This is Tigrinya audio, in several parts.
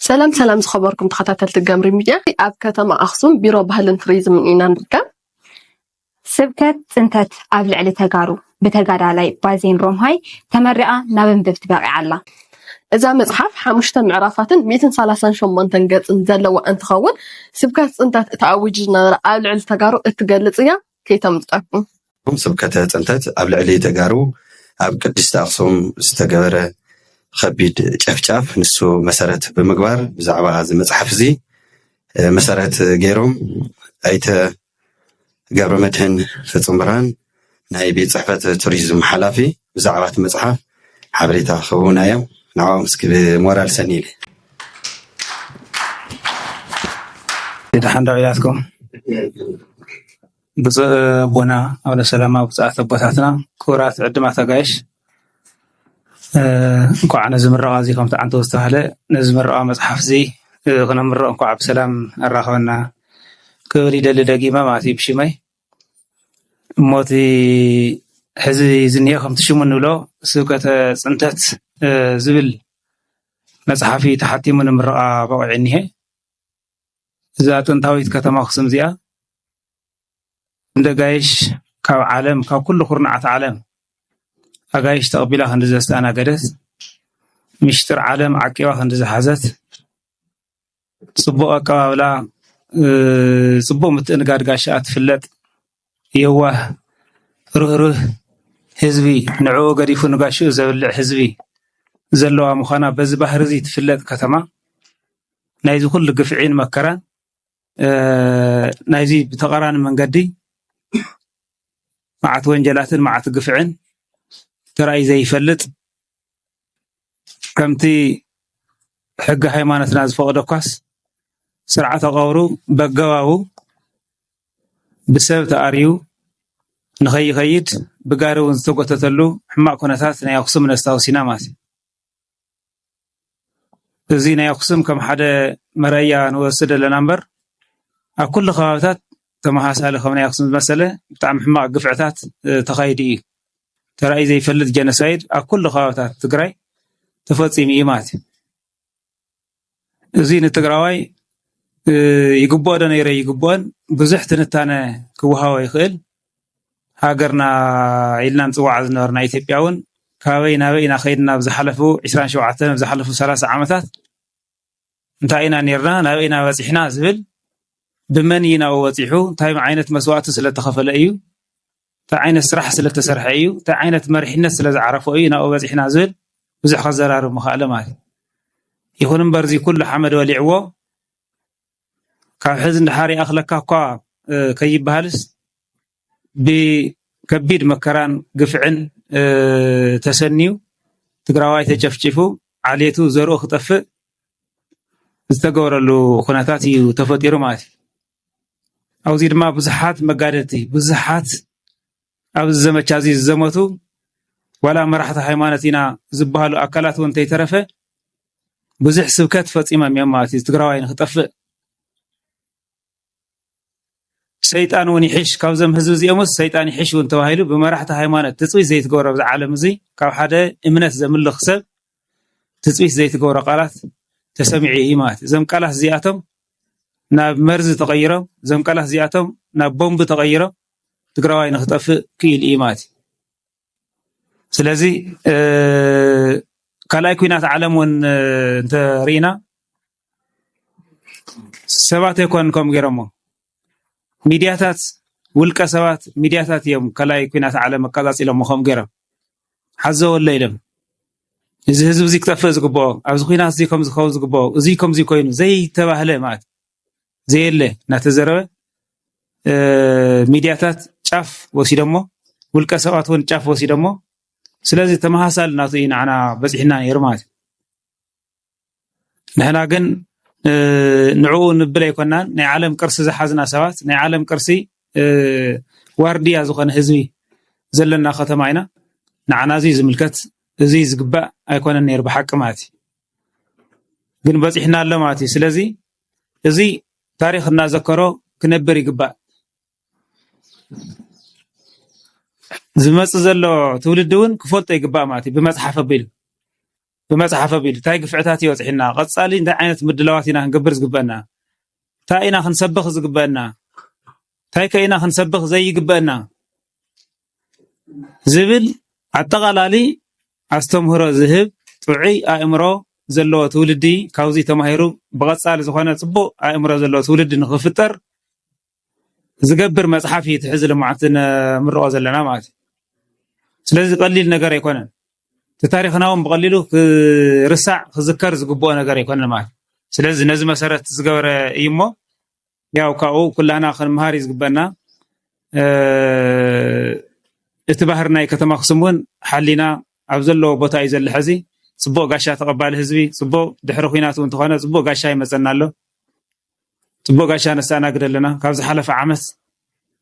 سلام سلام زخبركم تخطات الجمر ميديا أب كتم أخصم بيرو بهلن تريزم إينان ركب سبكت سنتت قبل على تجارو بتجار علي بازين روم هاي تمرقة نبن بتبقى على إذا مصحف حمشت معرفات 230 شو تنقط نزل وأنت خون سبكت سنتت تعوجنا قبل على تجارو التجلسية كي تمتقم سبكت سنتت قبل على تجارو أب قدست أخصم استجبره خبيد شاف نسو مسارات بمقبار بزعبا هذا مصحف زي مسارات غيرهم ايت قبر مدهن في صمران ناي بيت صحفة توريزم حلافي بزعبات مصحف حبريتا خونا يوم نعم مسك بمورال سنيل تحن دعياتكم بس بونا أولا سلامة بساعة بوثاتنا كورات عدما تقايش እንኳዕ ነዚ ምረቓ እዚ ከምቲ ዓንተ ዝተባህለ ነዚ ምረቓ መፅሓፍ እዚ ክነምርቕ እንኳዕ ብሰላም ኣራኸበና ክብል ይደሊ ደጊመ ማለት እዩ ብሽመይ እሞቲ ሕዚ ዝኒአ ከምቲ ሽሙ ንብሎ ስብከተ ፅንተት ዝብል መፅሓፊ ተሓቲሙ ንምረቓ በቂዑ እኒሀ እዛ ጥንታዊት ከተማ ኣክሱም እዚኣ እንደ ጋይሽ ካብ ዓለም ካብ ኩሉ ኩርናዓት ዓለም أجايش تقبلها هند زستانا جدت مشتر عالم عكيوه هند زحزت صبوا أكواولا صبوا متنقاد قاشات فلت يوه روح حزبي نعو قريفو نقاشو زبل حزبي زلوا مخانا بز بحر زيت فلت كتما نايزو كل قفعين مكران نايزي بتقران من قدي معت وينجلات معت قفعين ترى زي فلت كمتي حق هيمانة ناز فوق دكاس سرعة غورو بقواو بسبب تأريو نخي خيد بقارو نستوقع تتلو حما كونتات نيقسم نستاو سينامات زي نيقسم كم حدا مريا نوصد لنمبر أكل خواتات تمحاسة لخم نيقسم المسألة بتعم حما قفعتات تخيدي ترى زي فلت جنسايد أكل خاطر تقرأي تفصيل إيمات زين تقرأي يقبض أنا يري يقبض بزحت نتانا كوها يخيل هاجرنا إلنا نتوعد نورنا يتبعون كاوينا خيرنا بزحلفو 20 شوعتنا بزحلفو 3 عامات انتهينا نيرنا ناوينا وزحنا زبل بمنينا ووزحو تايم عينة مسوات سلة تخفل أيو تعين السرح سلة تسرحيو تعين مرحنا سلة عرفوا أينا أو بزحنا زل وزح خزرار مخالمات يكون برزي كل حمد ولعوه كحزن حاري أخلك كا كيب بهالس بكبير مكران قفعن تسنيو تقراواي تجفجفو عليتو زرو خطفء استقور له خناتاتي وتفطير ماتي أو زيد ما بزحات مقادتي بزحات أبز زمت عزيز زمتو ولا مرحة حيمانتنا زبالو أكلات وانتي ترفه بزح سبكت فاطمة مياماتي تقراوين خطفء سيطان ونيحش كاوزم هزوزي أمس سيطان يحش وانتواهيلو بمرحة حيمانت تسوي زي تقورا بزعالم زي كاو حدا امنت زمن لخسب تسوي زي تقورا قالات تسمعي إيمات زم قالات زياتهم ناب مرز تغيره زم قالات زياتهم ناب بومب تغيره تقرأي نخطف كيل إيمات سلازي كلا يكونات عالم انت رينا سبات يكون كم جرمو ميدياتات والك سبات ميدياتات يوم كلا يكونات عالم قضاء إلى مخم جرم حزو الليلم إذا هزو زيك تفز قبوا أبزخينات زيكم زخوز قبوا زيكم زيكوين زي تباهله مات زي اللي نتزرع ميدياتات ጫፍ ወሲደሞ ውልቀ ሰባት ወን ጫፍ ወሲደሞ ስለዚህ ተመሃሳል ናቱይና አና በጽሕና ይርማት ነህና ግን ንዑ ንብል አይኮናን ናይ ዓለም ቅርሲ ዝሓዝና ሰባት ናይ ዓለም ቅርሲ ዋርዲያ ዝኾነ ህዝቢ ዘለና ከተማ ኢና ንዓናዚ ዝምልከት እዚ ዝግባእ አይኮነን ነይር በሐቅ ማለት ግን በጽሕና አለ ማለት ስለዚህ እዚ ታሪኽ እናዘከሮ ክነብር ይግባእ زمس زلوا تولدون كفلت يقبا ماتي بمصحف بيل بمصحف أبيل تاي قفعتاتي وصحنا قصالي انت عينت مدلواتنا نقبر زقبنا تاينا خنسبخ زقبنا تاي كاينا خنسبخ زي قبنا زبل عالتغالالي استمهر زهب طعي أمره زلوا تولدي كاوزي تماهيرو بغصال زخانة صبو أمره زلوا تولدي نخفتر زقبر مصحفي تحزل معتنا من رؤى زلنا معت سلازي قليل نقر يكونن تاريخناهم بقليلو رسع خذكر زقبوا نقر يكونن معت سلازي نزل مسارات زقبر يمو ياو كاو كلنا خن مهاري زقبنا اتباهرنا كتما خصمون حلينا أبزلوا بطاي زل حزي صبوا قاشا تقبل حزبي صبوا دحر خويناتو انتخانا صبوا قاشا يمزلنا له صبوا قاشا نسانا قدلنا كابز حلف عمس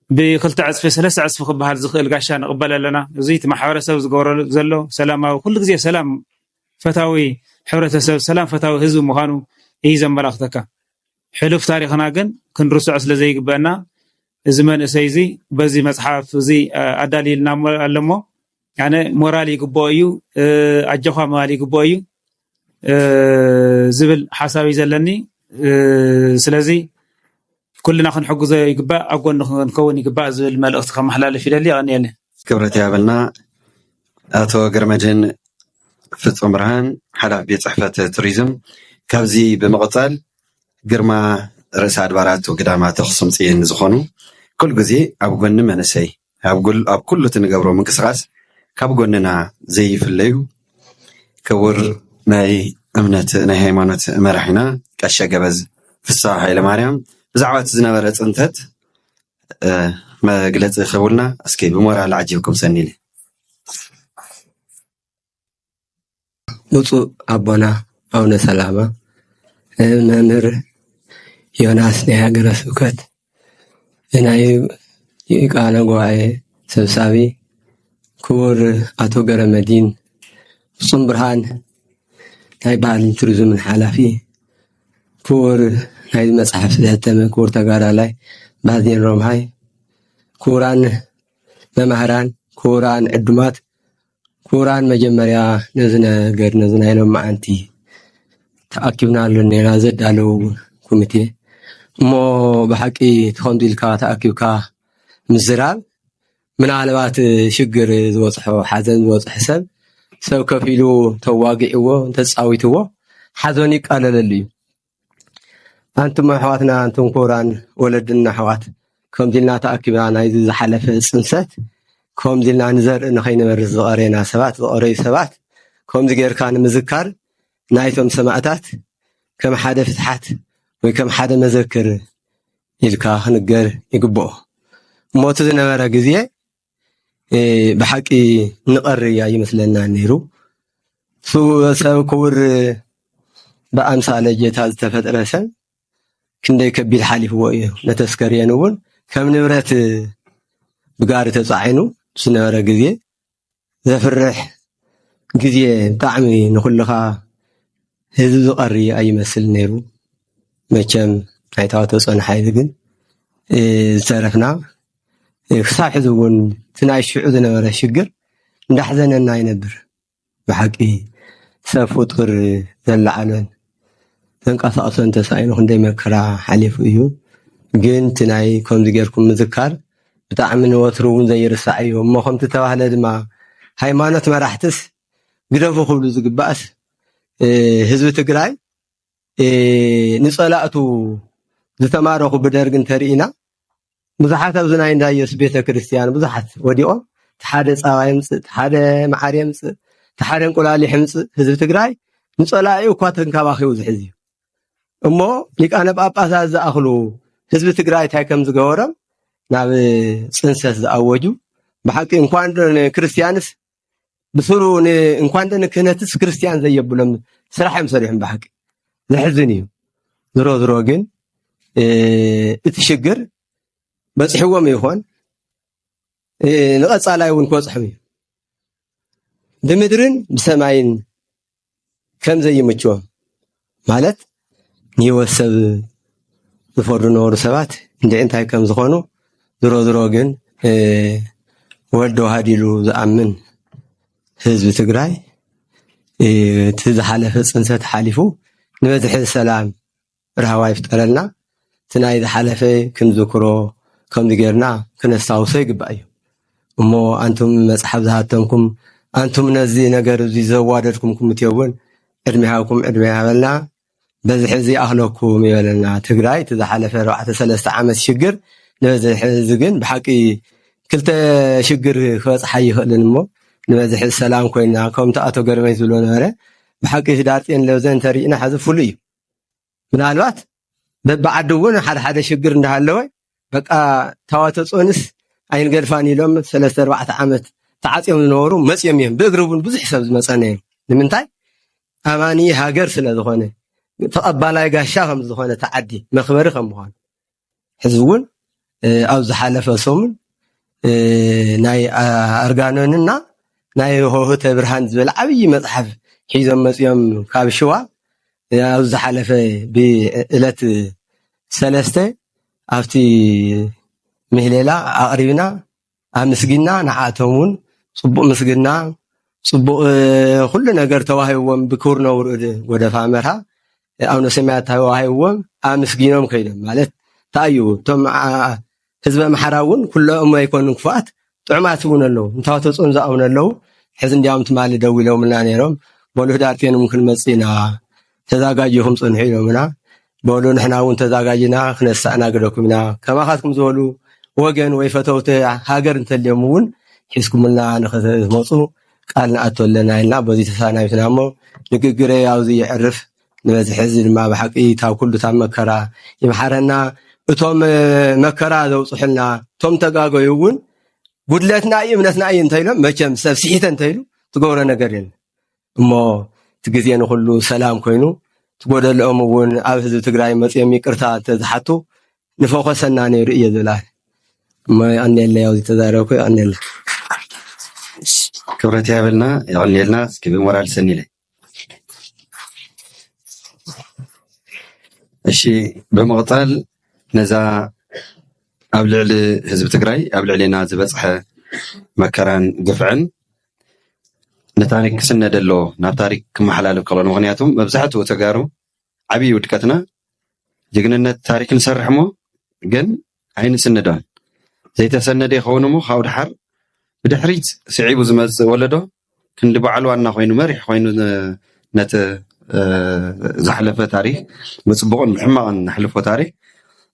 بخلت عزف ثلاث عزف خبها زخيل قاشا نقبل لنا زيت مع حورسه زغور زلو سلامه وكل غزي سلام فتاوي حورسه سلام فتاوي حزب مخانو يزم ملاختك حلف تاريخنا كن كنرسع سلا زي قبنا زمن اسيزي بزي مصحف زي اداليلنا علمو يعني مورالي قبويو أجخوا مورالي قبويو زبل حسابي زلني سلازي كلنا خنحق زي يقبا أقول نكون يقبا زبل مالأخت خمحلال في للي غنيله كبرتي قبلنا أتو قرمجن فتو برهان حدا بيت صحفة توريزم كابزي بمقتل قرما رئيس أدبارات وقدامات تخصم سيين زخونو كل جزي أبقول نمنسي أبقول كل تنقبرو من كسراس كابقولنا زي في الليل كور ناي أمنت ناي هيمانت مرحنا كاشا جبز في الساحة إلى مريم زعوات زنبرت أنتت ما قلت خولنا أسكي بمورا العجيبكم سنيلي نصو أبونا أونا سلامة نمر يوناس نها قرسوكت ناي يقانا قواعي سبسابي كور أتو قرمدين صن برهان هاي بعد ترزم من حالفي كور هاي المصحف سدهتم كور تقارا لاي بعدين روم هاي كوران ممهران كوران عدمات كوران مجمريا نزنا غير نزنا هنا مع أنتي تأكبنا لنا زد على كوميتي مو بحكي تخندي الكا تأكبكا مزراب من علامات شجر زوصحه حزن زوصح حسب سو كفيلو تواقعوا تتصاويتوا حزنك على للي أنتم حواتنا أنتم كوران ولدنا حوات كم دلنا تأكبنا نايز حلف السنسات كم دلنا نزر نخين مرز قرينا سبات قري سبات كم دغير كان مذكر نايتهم سمعتات كم حدا فتحات وكم حدا مذكر يلكا نقر يقبو موت زنبره غزيه بحقي نقري يا يمثلنا نيرو سو كور بأمثال جيتاز تفترسن كندي كبيل حالي هو نتسكرينون كم نبرت بقار تصعينو سنبره غزيه زفرح غزيه طعمي نخلخا هذو قري اي مثل نيرو مچم ايتاوتو صن حيدغن زرفنا خصاحزون تناي شعود نبره شجر ndaxዘነና ይነብር بحقي سفوتر زلعلن ተንቀሳቀሰን ተሳይኑ እንደይ መከራ حليف እዩ ግን ትናይ ከም ዝገርኩም ምዝካር ብጣዕሚ ንወትሩውን ዘይርሳዕ እዩ እሞ ከምቲ ተባህለ ድማ ሃይማኖት መራሕትስ ግደፉ ክብሉ ዝግባእስ ህዝቢ ትግራይ ንጸላእቱ ዝተማረኹ ብደርግ እንተሪኢና ብዙሓት ኣብ ዝናይ እንዳየስ ቤተ ክርስቲያን ብዙሓት ወዲኦም ተሓደ ጻዋይ ምጽእ ተሓደ ማዓርየ ምጽእ ተሓደ እንቁላሊሕ ምጽእ ህዝቢ ትግራይ ንጸላእዩ እኳ ተንከባኺቡ ዝሕዝ እዩ እሞ ሊቃነ ጳጳሳት ዝኣኽሉ ህዝቢ ትግራይ ታይ ከም ዝገበሮም ናብ ጽንሰት ዝኣወጁ ብሓቂ እንኳን ክርስቲያንስ ብስሩ እንኳን ክህነትስ ክርስቲያን ዘየብሎም ስራሕም ሰሪሖም ብሓቂ ዝሕዝን እዩ ዝሮ ግን እቲ ሽግር በጽሕዎም ይኾን ንቐጻላይ እውን ክወጽሕም እዩ ብምድርን ብሰማይን ከም ዘይምችዎም ማለት ንወሰብ ዝፈርዱ ነበሩ ሰባት እንታይ ከም ዝኾኑ ዝሮ ግን ወልዶ ሃዲሉ ዝኣምን ህዝቢ ትግራይ تزحلف ጽንሰት ሓሊፉ ንበዝሒ ሰላም ረሃዋ ይፍጠረልና ትናይ ዝሓለፈ ክንዝክሮ ከምዚ ጌርና ክነስታውሶ ይግባእ እዩ እሞ አንቱም መጽሐፍ ዝሃተምኩም አንቱም ነዚ ነገር እዚ ዘዋደድኩም ኩምትየውን ዕድሜሃውኩም ዕድሜ ያበልና በዝሒ እዚ ኣኽለኩም ይበለና ትግራይ ተዝሓለፈ 4-3 ዓመት ሽግር ንበዝሒ እዚ ግን ብሓቂ ክልተ ሽግር ክበጽሓ ይኽእልን እሞ ንበዝሒ ሰላም ኮይና ከምቲ ኣቶ ገርመይ ዝብሎ ነበረ ብሓቂ ህዳርጤን ለውዘን ተሪእና ሓዚ ፍሉ እዩ ምናልባት በብዓዱ እውን ሓደ ሽግር እንዳሃለወ በቃ ተዋተጾንስ ኣይንገድፋን ኢሎም 3-4 ዓመት ተዓጽዮም ዝነበሩ መጽዮም እዮም ብእግሩን ብዙሕ ሰብ ዝመጸነ እዮም ንምንታይ ኣማኒ ሃገር ስለ ዝኾነ ተቐባላይ ጋሻ ከም ዝኾነ ተዓዲ መኽበሪ ከም ምዃኑ ሕዚ እውን ኣብ ዝሓለፈ ሰሙን ናይ ኣርጋኖንና ናይ ሆህተ ብርሃን ዝብል ዓብይ መጽሓፍ ሒዞም መጽዮም ካብ ሽዋ ኣብ ዝሓለፈ ብዕለት 3 ኣብቲ ምህሌላ ኣቕሪብና ኣመስጊና ንዓኣቶም ጽቡቕ ምስግና ጽቡቕ ኩሉ ነገር ተዋሂቦም ብክብር ነውሩ ወደ ፋመርሃ ኣብ ነሰማያት ተዋሂቦም ኣመስጊኖም ከይዶም ማለት ታዩ ቶም ህዝበ መሓራውን ኩሎም ኣይኮኑን ክፋት ጥዕማት እውን ኣለዉ እንታወተጾም ዝኣውን ኣለዉ ሕዚ እንዲያውም ትማሊ ደው ኢሎምና ነይሮም በሉ ህዳርጤንም ክንመጽና ተዛጋጅኹም ጽንሑ ኢሎምና በሉ ንሕና እውን ተዛጋጅና ክነሳእናግደኩምና ከማኻትኩም ዝበሉ ወገን ወይ ፈተውቲ ሃገር እንተልዮም እውን ሒዝኩምልና ንኽትመፁ ቃል ንኣተወለና ኢልና በዚ ተሳናቢትና እሞ ንግግረ ኣብዚ ይዕርፍ ንበዝሒ እዚ ድማ ብሓቂ ታብ ኩሉ ታብ መከራ ይምሓረና እቶም መከራ ዘውፅሑልና እቶም ተጋገዩ እውን ጉድለትና እዩ እምነትና እዩ እንተኢሎም መቸም ሰብ ስሒተ እንተኢሉ ትገብሮ ነገር የለን እሞ እቲ ግዜ ንኩሉ ሰላም ኮይኑ ትጎደልኦም እውን ኣብ ህዝቢ ትግራይ መፅኦም ይቅርታ ተዝሓቱ ንፈኾሰና ነይሩ እየ ዝብላ እሞ ኣንየለ ያውዚ ተዛረብኩ ኣንየለ ክብረት ያበልና ይቕኒልና እስኪ ብሞራል ሰኒለ እሺ በመቕጠል ነዛ ኣብ ልዕሊ ህዝቢ ትግራይ ኣብ ልዕሊና ዝበፅሐ መከራን ግፍዕን ንታሪክ ክስነደሎ ናብ ታሪክ ክመሓላለፍ ከሎ ምክንያቱም መብዛሕትኡ ተጋሩ ዓብይ ውድቀትና ጅግንነት ታሪክ ንሰርሕ ሞ ግን ኣይንስነዶን ዘይተሰነደ ይኸውን ሞ ካብ ድሓር ብድሕሪት ስዒቡ ዝመፅእ ወለዶ ክንዲ በዓል ዋና ኮይኑ መሪሕ ኮይኑ ነቲ ዝሓለፈ ታሪክ ብፅቡቕን ብሕማቕን ናሕልፎ ታሪክ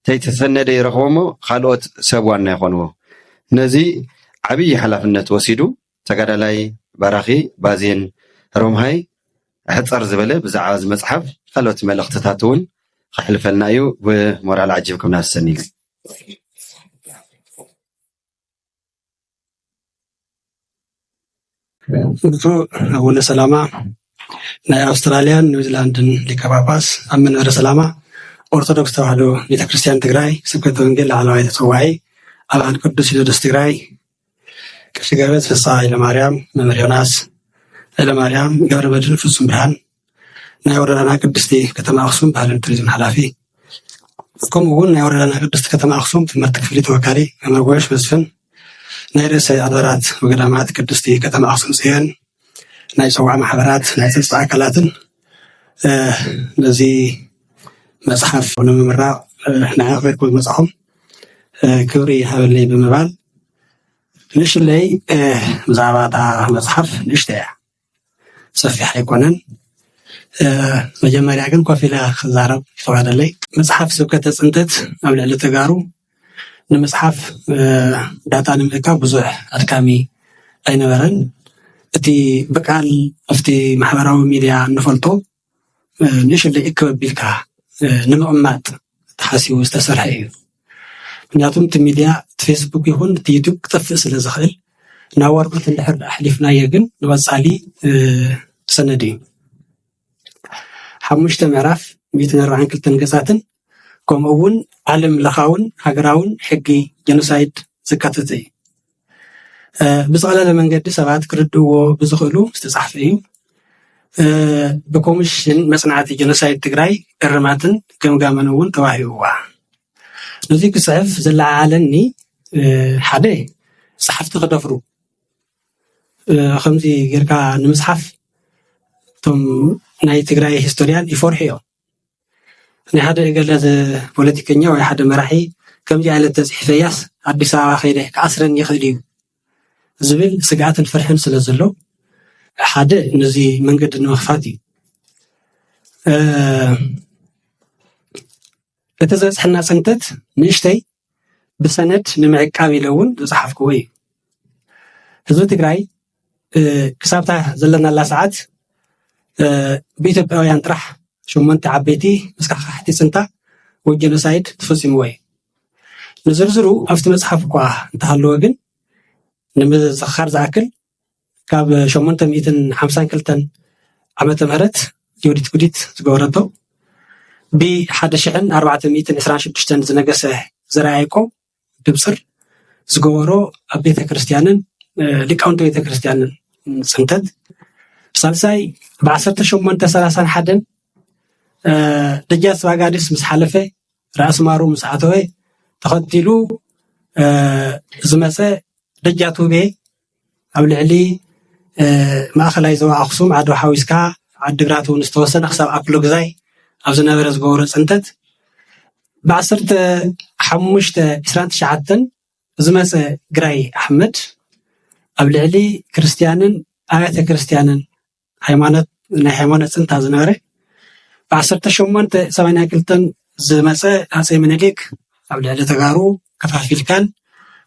ተይተሰነደ ይረኽቦ ሞ ካልኦት ሰብ ዋና ይኾንዎ ነዚ ዓብይ ሓላፍነት ወሲዱ ተጋዳላይ ባራኺ ባዜን ሮምሃይ ሕፀር ዝበለ ብዛዕባ እዚ መፅሓፍ ካልኦት መልእኽትታት እውን ክሕልፈልና እዩ ብሞራል ዓጂብኩምና ዝሰኒሉ እቱ ኣቡነ ሰላማ ናይ ኣውስትራልያን ኒውዚላንድን ሊቀ ጳጳስ ኣብ መንበረ ሰላማ ኦርቶዶክስ ተዋህዶ ቤተክርስትያን ትግራይ ስብከተ ወንጌል ላዕለዋይ ተፀዋዒ ኣባል ቅዱስ ሲኖዶስ ትግራይ ቅዱስ ገብረት ፍስሐ ሃይለማርያም መምህር ዮናስ ሃይለማርያም ገብረ መድህን ፍጹም ብርሃን ናይ ወረዳና ቅድስቲ ከተማ ኣክሱም ባህልን ቱሪዝም ሓላፊ ከምኡ እውን ናይ ወረዳና ቅድስቲ ከተማ ኣክሱም ትምህርቲ ክፍሊ ተወካሊ መምህር ጎሽ መስፍን ናይ ርእሰ ኣድባራት ወገዳማት ቅድስቲ ከተማ ኣክሱም ጽዮን ናይ ሰውዓ ማሕበራት ናይ ፀጥታ ኣካላትን ነዚ መጽሐፍ ንምምራቕ ናይ ኣኽበርኩ መጽሐፍ ክብሪ ሃበለይ ብምባል ንሽለይ ብዛዕባ እታ መጽሓፍ ንእሽተይ እያ ሰፊሕ ኣይኮነን መጀመርያ ግን ኮፍ ኢለ ክዛረብ ይፈቀደለይ መጽሓፍ ስብከተ ጽንተት ኣብ ልዕሊ ተጋሩ ንምጽሓፍ ዳታ ንምእካብ ብዙሕ ኣድካሚ ኣይነበረን እቲ ብቃል ኣብቲ ማሕበራዊ ሚድያ እንፈልጦ ንእሽተይ እክብ ኣቢልካ ንምቕማጥ ተሓሲቡ ዝተሰርሐ እዩ ምክንያቱም እቲ ሚድያ እቲ ፌስቡክ ይኹን እቲ ዩቱብ ክጠፍእ ስለ ዝኽእል ናብ ወረቐት እንድሕር ኣሕሊፍናዮ ግን ንቐፃሊ ሰነድ እዩ 5 ምዕራፍ 142 ገጻትን ከምኡ እውን ዓለም ለኻውን ሃገራውን ሕጊ ጀኖሳይድ ዘካተተ እዩ ብዝቐለለ መንገዲ ሰባት ክርድእዎ ብዝኽእሉ ዝተጻሕፈ እዩ ብኮሚሽን መጽናዕቲ ጀኖሳይድ ትግራይ እርማትን ገምጋምን እውን ተዋሂብዋ ነዚ ክጽሕፍ ዝለዓለኒ ሓደ ጸሓፍቲ ክደፍሩ ከምዚ ጌርካ ንምጽሓፍ ቶም ናይ ትግራይ ሂስቶሪያን ይፈርሕዮ ናይ ሓደ ገለዝ ፖለቲከኛ ወይ ሓደ መራሒ ከምዚ ዓይነት ተጽሒፈያስ አዲስ አበባ ኸይደ ከአስረን ይኽእል እዩ ዝብል ስጋኣትን ፍርሕን ስለ ዘሎ ሓደ ነዚ መንገዲ ንምኽፋት እዩ እቲ ዘብፅሐና ፅንተት ንእሽተይ ብሰነድ ንምዕቃብ ኢለ እውን ዝፀሓፍክዎ እዩ ህዝቢ ትግራይ ክሳብታ ዘለናላ ሰዓት ብኢትዮጵያውያን ጥራሕ 8 ዓበይቲ መስካሕቲ ፅንታ ወይ ጀኖሳይድ ተፈፂምዎ እዩ ንዝርዝሩ ኣብቲ መፅሓፍ እኳ እንተሃለወ ግን ንምዝኽኻር ዝኣክል ካብ 852 ዓመተ ምህረት የወዲት ጉዲት ዝገበረቶ ብ1426 ዝነገሰ ዘርዓ ያዕቆብ ድብፅር ዝገበሮ ኣብ ቤተ ክርስቲያንን ሊቃውንቲ ቤተ ክርስቲያንን ፅንተት ሳልሳይ ብ1831 ደጃዝ ባጋዲስ ምስ ሓለፈ ራእሲ ማሩ ምስ ኣተወ ተኸቲሉ ዝመፀ ደጃቱ ቤ ኣብ ልዕሊ ማእኸላይ ዞባ ኣክሱም ዓድዋ ሓዊስካ ዓዲግራት እውን ዝተወሰነ ክሳብ ኣክሎ ግዛይ ኣብ ዝነበረ ዝገበሮ ፅንተት ብ1529 ዝመፀ ግራይ ኣሕመድ ኣብ ልዕሊ ክርስቲያንን ኣብያተ ክርስቲያንን ናይ ሃይማኖት ፅንታ ዝነበረ ብ1882 ዝመፀ ሃፀይ ምኒልክ ኣብ ልዕሊ ተጋሩ ከፋፊልካን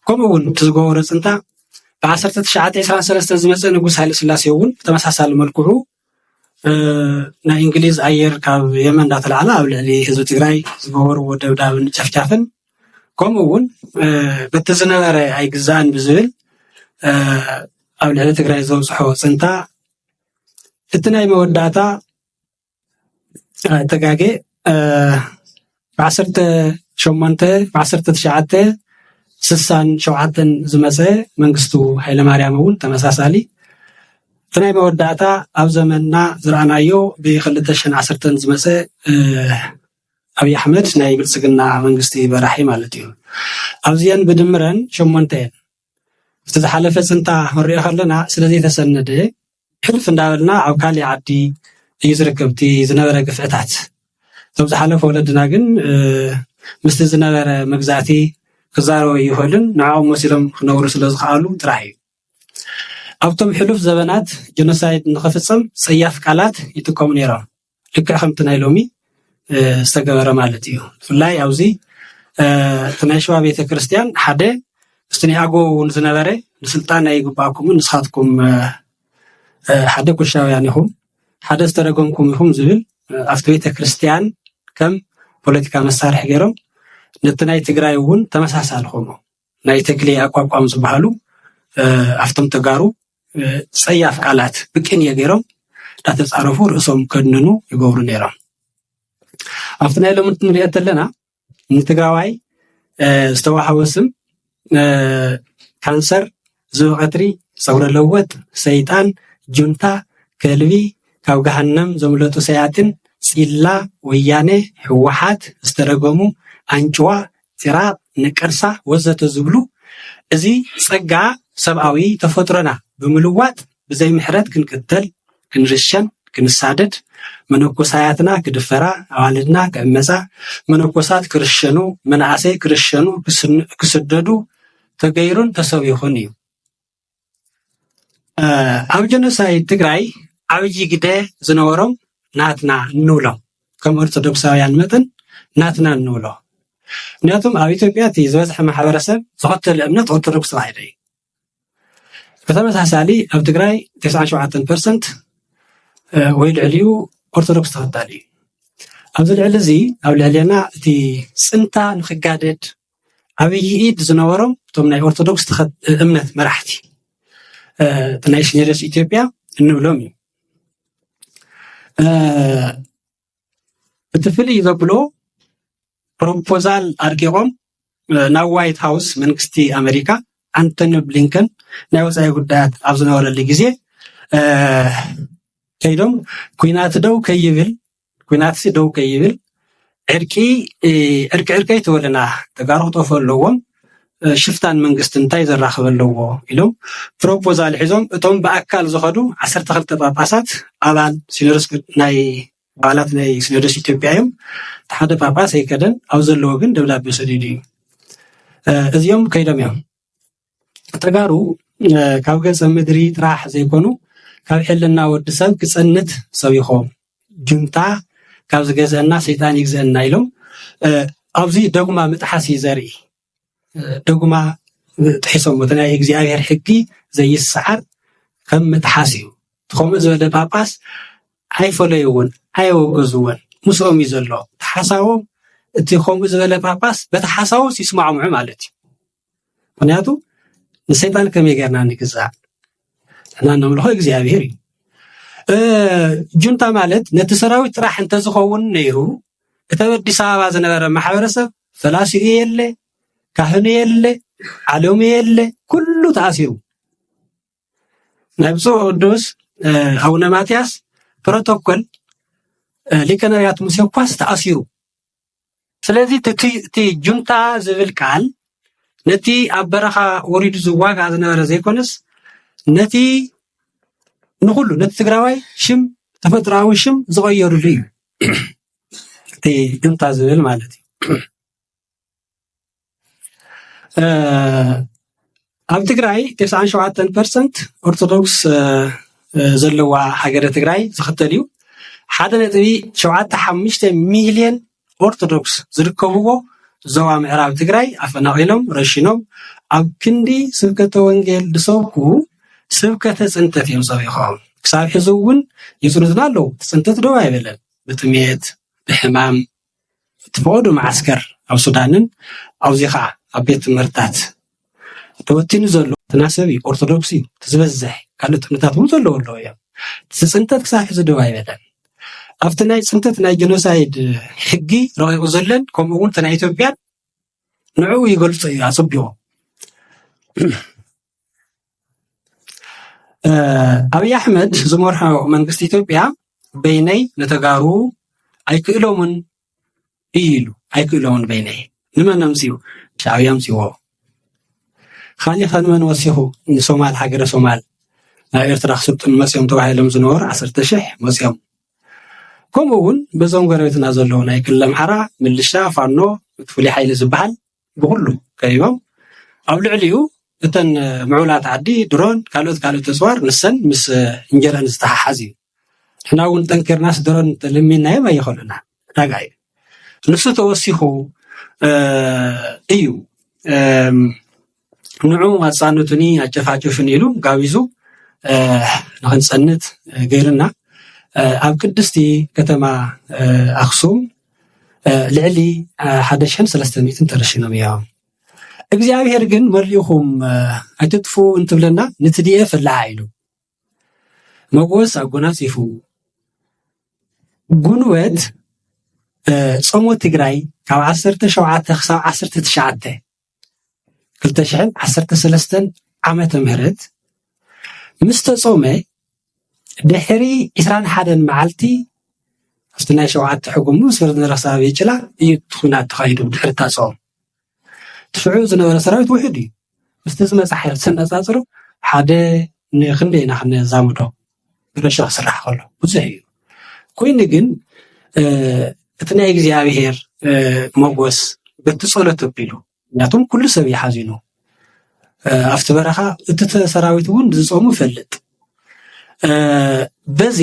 ከምኡ እውን ዝገበሮ ፅንታ ብ1923 ዝመፀ ንጉስ ሃይለ ስላሴ እውን ብተመሳሳሊ መልክዑ ናይ እንግሊዝ ኣየር ካብ የመን እንዳተላዕለ ኣብ ልዕሊ ህዝቢ ትግራይ ዝገበርዎ ደብዳብን ጨፍጫፍን ከምኡ እውን በቲ ዝነበረ ኣይግዛእን ብዝብል ኣብ ልዕሊ ትግራይ ዘብፅሖ ፅንታ እቲ ናይ መወዳእታ ተጋጌ ብ1967 ዝመፀ መንግስቱ ሃይለማርያም እውን ተመሳሳሊ እቲ ናይ መወዳእታ ኣብ ዘመንና ዝረኣናዮ ብ2010 ዝመፀ ኣብይ ኣሕመድ ናይ ብልፅግና መንግስቲ በራሒ ማለት እዩ ኣብዚአን ብድምረን 8 እየን እቲ ዝሓለፈ ፅንታ ንሪኦ ከለና ስለዘይተሰነደ ሕልፍ እንዳበልና ኣብ ካሊእ ዓዲ እዩ ዝርከብቲ ዝነበረ ግፍዕታት እቶም ዝሓለፈ ወለድና ግን ምስቲ ዝነበረ መግዛእቲ ክዛረቡ ይኽእልን ንዕኦም መሲሎም ክነብሩ ስለ ዝኽኣሉ ጥራሕ እዩ ኣብቶም ሕሉፍ ዘበናት ጀኖሳይድ ንኽፍፅም ፀያፍ ቃላት ይጥቀሙ ነይሮም ልክዕ ከምቲ ናይ ሎሚ ዝተገበረ ማለት እዩ ብፍላይ ኣብዚ እቲ ናይ ሸዋ ቤተ ክርስቲያን ሓደ እስቲ ናይ ኣጎ እውን ዝነበረ ንስልጣን ናይ ይግባእኩምን ንስኻትኩም ሓደ ኩሻውያን ኢኹም ሓደ ዝተረገምኩም ኢኹም ዝብል ኣብቲ ቤተ ክርስቲያን ከም ፖለቲካ መሳርሒ ገይሮም ነቲ ናይ ትግራይ እውን ተመሳሳሊ ከምኡ ናይ ተክሊ ኣቋቋም ዝበሃሉ ኣብቶም ተጋሩ ፀያፍ ቃላት ብቅንየ ገይሮም እንዳተፃረፉ ርእሶም ከድንኑ ይገብሩ ነይሮም ኣብቲ ናይ ሎሚ ንሪኦ ዘለና ንትግራዋይ ዝተዋሃበ ስም ካንሰር ዝብቀትሪ ፀጉረ ለወጥ ሰይጣን ጁንታ ከልቢ ካብ ገሃነም ዘምለጡ ሰያጥን ፂላ ወያኔ ህወሓት ዝተረገሙ አንጭዋ ፂራቅ ነቀርሳ ወዘተ ዝብሉ እዚ ፀጋ ሰብኣዊ ተፈጥሮና ብምልዋጥ ብዘይ ምሕረት ክንቅተል ክንርሸን ክንሳደድ መነኮሳያትና ክድፈራ ኣዋልድና ክዕመፃ መነኮሳት ክርሸኑ መናእሰይ ክርሸኑ ክስደዱ ተገይሩን ተሰቢኹን እዩ ኣብ ጀኖሳይድ ትግራይ ዓብይ ግደ ዝነበሮም ናትና እንብሎም ከም ኦርቶዶክሳውያን መጠን ናትና እንብሎ ምክንያቱም ኣብ ኢትዮጵያ እቲ ዝበዝሐ ማሕበረሰብ ዝኽተል እምነት ኦርቶዶክስ ተባሂሉ እዩ ብተመሳሳሊ ኣብ ትግራይ 97% ወይ ልዕሊኡ ኦርቶዶክስ ተኸታሊ እዩ ኣብዚ ልዕሊ እዚ ኣብ ልዕልና እቲ ፅንታ ንክጋደድ ዓብይ ኢድ ዝነበሮም እቶም ናይ ኦርቶዶክስ እምነት መራሕቲ እቲ ናይ ሽኔደስ ኢትዮጵያ እንብሎም እዩ እቲ ፍልይ ዘብሎ ፕሮፖዛል ኣርቂቖም ናብ ዋይት ሃውስ መንግስቲ ኣሜሪካ አንቶኒ ብሊንከን ናይ ወፃኢ ጉዳያት ኣብ ዝነበረሉ ግዜ ከይዶም ኩናት ደው ከይብል ዕርቂ ይትበለና ተጋሩ ክጠፍኡ ኣለዎም ሽፍታን መንግስት እንታይ ዘራኽበለዎ ኢሎም ፕሮፖዛል ሒዞም እቶም በአካል ዝኸዱ 12 ጳጳሳት አባል ሲኖዶስ ናይ አባላት ናይ ሲኖዶስ ኢትዮጵያ እዮም ሓደ ጳጳስ ኣይከደን ኣብ ዘለዎ ግን ደብዳቤ ሰዲዱ እዩ እዚኦም ከይዶም እዮም ተጋሩ ካብ ገጸ ምድሪ ጥራሕ ዘይኮኑ ካብ ሕልና ወዲ ሰብ ክጸንት ሰቢኾም ጁንታ ካብ ዝገዘአና ሰይጣን ይግዘአና ኢሎም ኣብዚ ደጉማ ምጥሓሲ ዘርኢ ደጉማ ጥሒሶም ናይ እግዚአብሔር ሕጊ ዘይስዓር ከም ምጥሓሲ እዩ ከምኡ ዝበለ ጳጳስ ኣይፈለዩውን ኣይወገዙውን ምስኦም እዩ ዘሎ ተሓሳቦም እቲ ከምኡ ዝበለ ጳጳስ በቲ ሓሳቡ ይስማዕምዑ ማለት እዩ ምክንያቱ ንሰይጣን ከመይ ጌርና ንግዛእ እና ነምልኾ እግዚአብሔር እዩ ጁንታ ማለት ነቲ ሰራዊት ጥራሕ እንተዝኸውን ነይሩ እቲ አዲስ አበባ ዝነበረ ማሕበረሰብ ፈላሲኡ የለ ካህኑ የለ ዓለሙ የለ ኩሉ ተኣሲሩ ናይ ብፁዕ ቅዱስ አቡነ ማትያስ ፕሮቶኮል ሊቀ ነቢያት ሙሴ ኳስ ተኣሲሩ ስለዚ እቲ ጁንታ ዝብል ቃል ነቲ ኣብ በረኻ ወሪዱ ዝዋጋእ ዝነበረ ዘይኮነስ ነቲ ንኩሉ ነቲ ትግራዋይ ሽም ተፈጥሮአዊ ሽም ዝቀየሩሉ እዩ እቲ ጁንታ ዝብል ማለት እዩ ኣብ ትግራይ 97% ኦርቶዶክስ ዘለዋ ሃገረ ትግራይ ዝኽተል እዩ 1.75 ሚልዮን ኦርቶዶክስ ዝርከብዎ ዞባ ምዕራብ ትግራይ ኣፈናቂሎም ረሺኖም ኣብ ክንዲ ስብከተ ወንጌል ዝሰብኩ ስብከተ ጽንተት እዮም ሰቢኾም ክሳብ ሕዚ እውን ይጽንቱና ኣለዉ ጽንተት ዶ ኣይበለን ብጥሜት ብሕማም ትፈቅዱ ማዓስከር ኣብ ሱዳንን ኣብዚ ከዓ ኣብ ቤት ትምህርትታት ተወቲኑ ዘሎ ተናሰቢ ኦርቶዶክስ እዩ ዝበዝሕ ካልኦት እምነታት እውን ዘለዎ ኣለዎ እዮም ጽንተት ክሳብ ሕዚ ዶ ኣይበለን ኣብቲ ናይ ጽንተት ናይ ጀኖሳይድ ሕጊ ረቂቁ ዘለን ከምኡ እውን ናይ ኢትዮጵያ ንዑ ይገልጹ እዩ ኣጽቢቑ አብይ አሕመድ ዝመርሖ መንግስቲ ኢትዮጵያ በይነይ ነተጋሩ ኣይክእሎምን ኢሉ ኣይክእሎምን በይነይ ንመን ኣምፅኡ ሻዕብያ ኣምፅዎ ካሊእ ከንመን ወሲኹ ንሶማል ሃገረ ሶማል ናብ ኤርትራ ክስልጡን መፅኦም ተባሂሎም ዝነበሩ 10,000 መፅኦም ከምኡ እውን በዞም ጎረቤትና ዘለዉ ናይ ክልል ኣምሓራ ምልሻ ፋኖ ፍሉይ ሓይሊ ዝበሃል ብኩሉ ከይቦም ኣብ ልዕሊኡ እተን ምዑላት ዓዲ ድሮን ካልኦት ተፅዋር ንሰን ምስ እንጀራን ዝተሓሓዝ እዩ ንሕና እውን ጠንኪርናስ ድሮን ተለሚናዮም ኣይኸሉና ዳጋ እዩ ንሱ ተወሲኹ እዩ ንዑ ኣፃኑትኒ ኣጨፋጭፍን ኢሉ ጋቢዙ ንክንፀንት ገይርና ኣብ ቅድስቲ ከተማ ኣክሱም ልዕሊ 1,300 ተረሺኖም እዮም እግዚአብሔር ግን መሪኹም ኣይትጥፉ እንትብለና ንትዲኤ ፈላሃ ኢሉ መጎስ ኣጎናፂፉ ጉንወት ጾሞት ትግራይ ካብ 17 ክሳብ 19 2013 ዓመተ ምህረት ምስ ተጾመ ድሕሪ 21 መዓልቲ ኣብቲ ናይ 7 ሕጉም ምስ ረሳብ ይጭላ እዩ ኩናት ተኻይዱ ድሕሪ ታጾም ትሽዑ ዝነበረ ሰራዊት ውሕድ እዩ ምስቲ ዝመፅእ ሓይሊ ስነፃፅሩ ሓደ ንክንደይና ክንዛምዶ ረሻ ክስራሕ ከሎ ብዙሕ እዩ ኮይኑ ግን እቲ ናይ እግዚኣብሔር መጎስ በቲ ጸሎት ኣቢሉ ምክንያቱም ኩሉ ሰብ ይሓዚኑ ኣብቲ በረኻ እቲ ሰራዊት እውን ዝጾሙ ይፈልጥ በዚ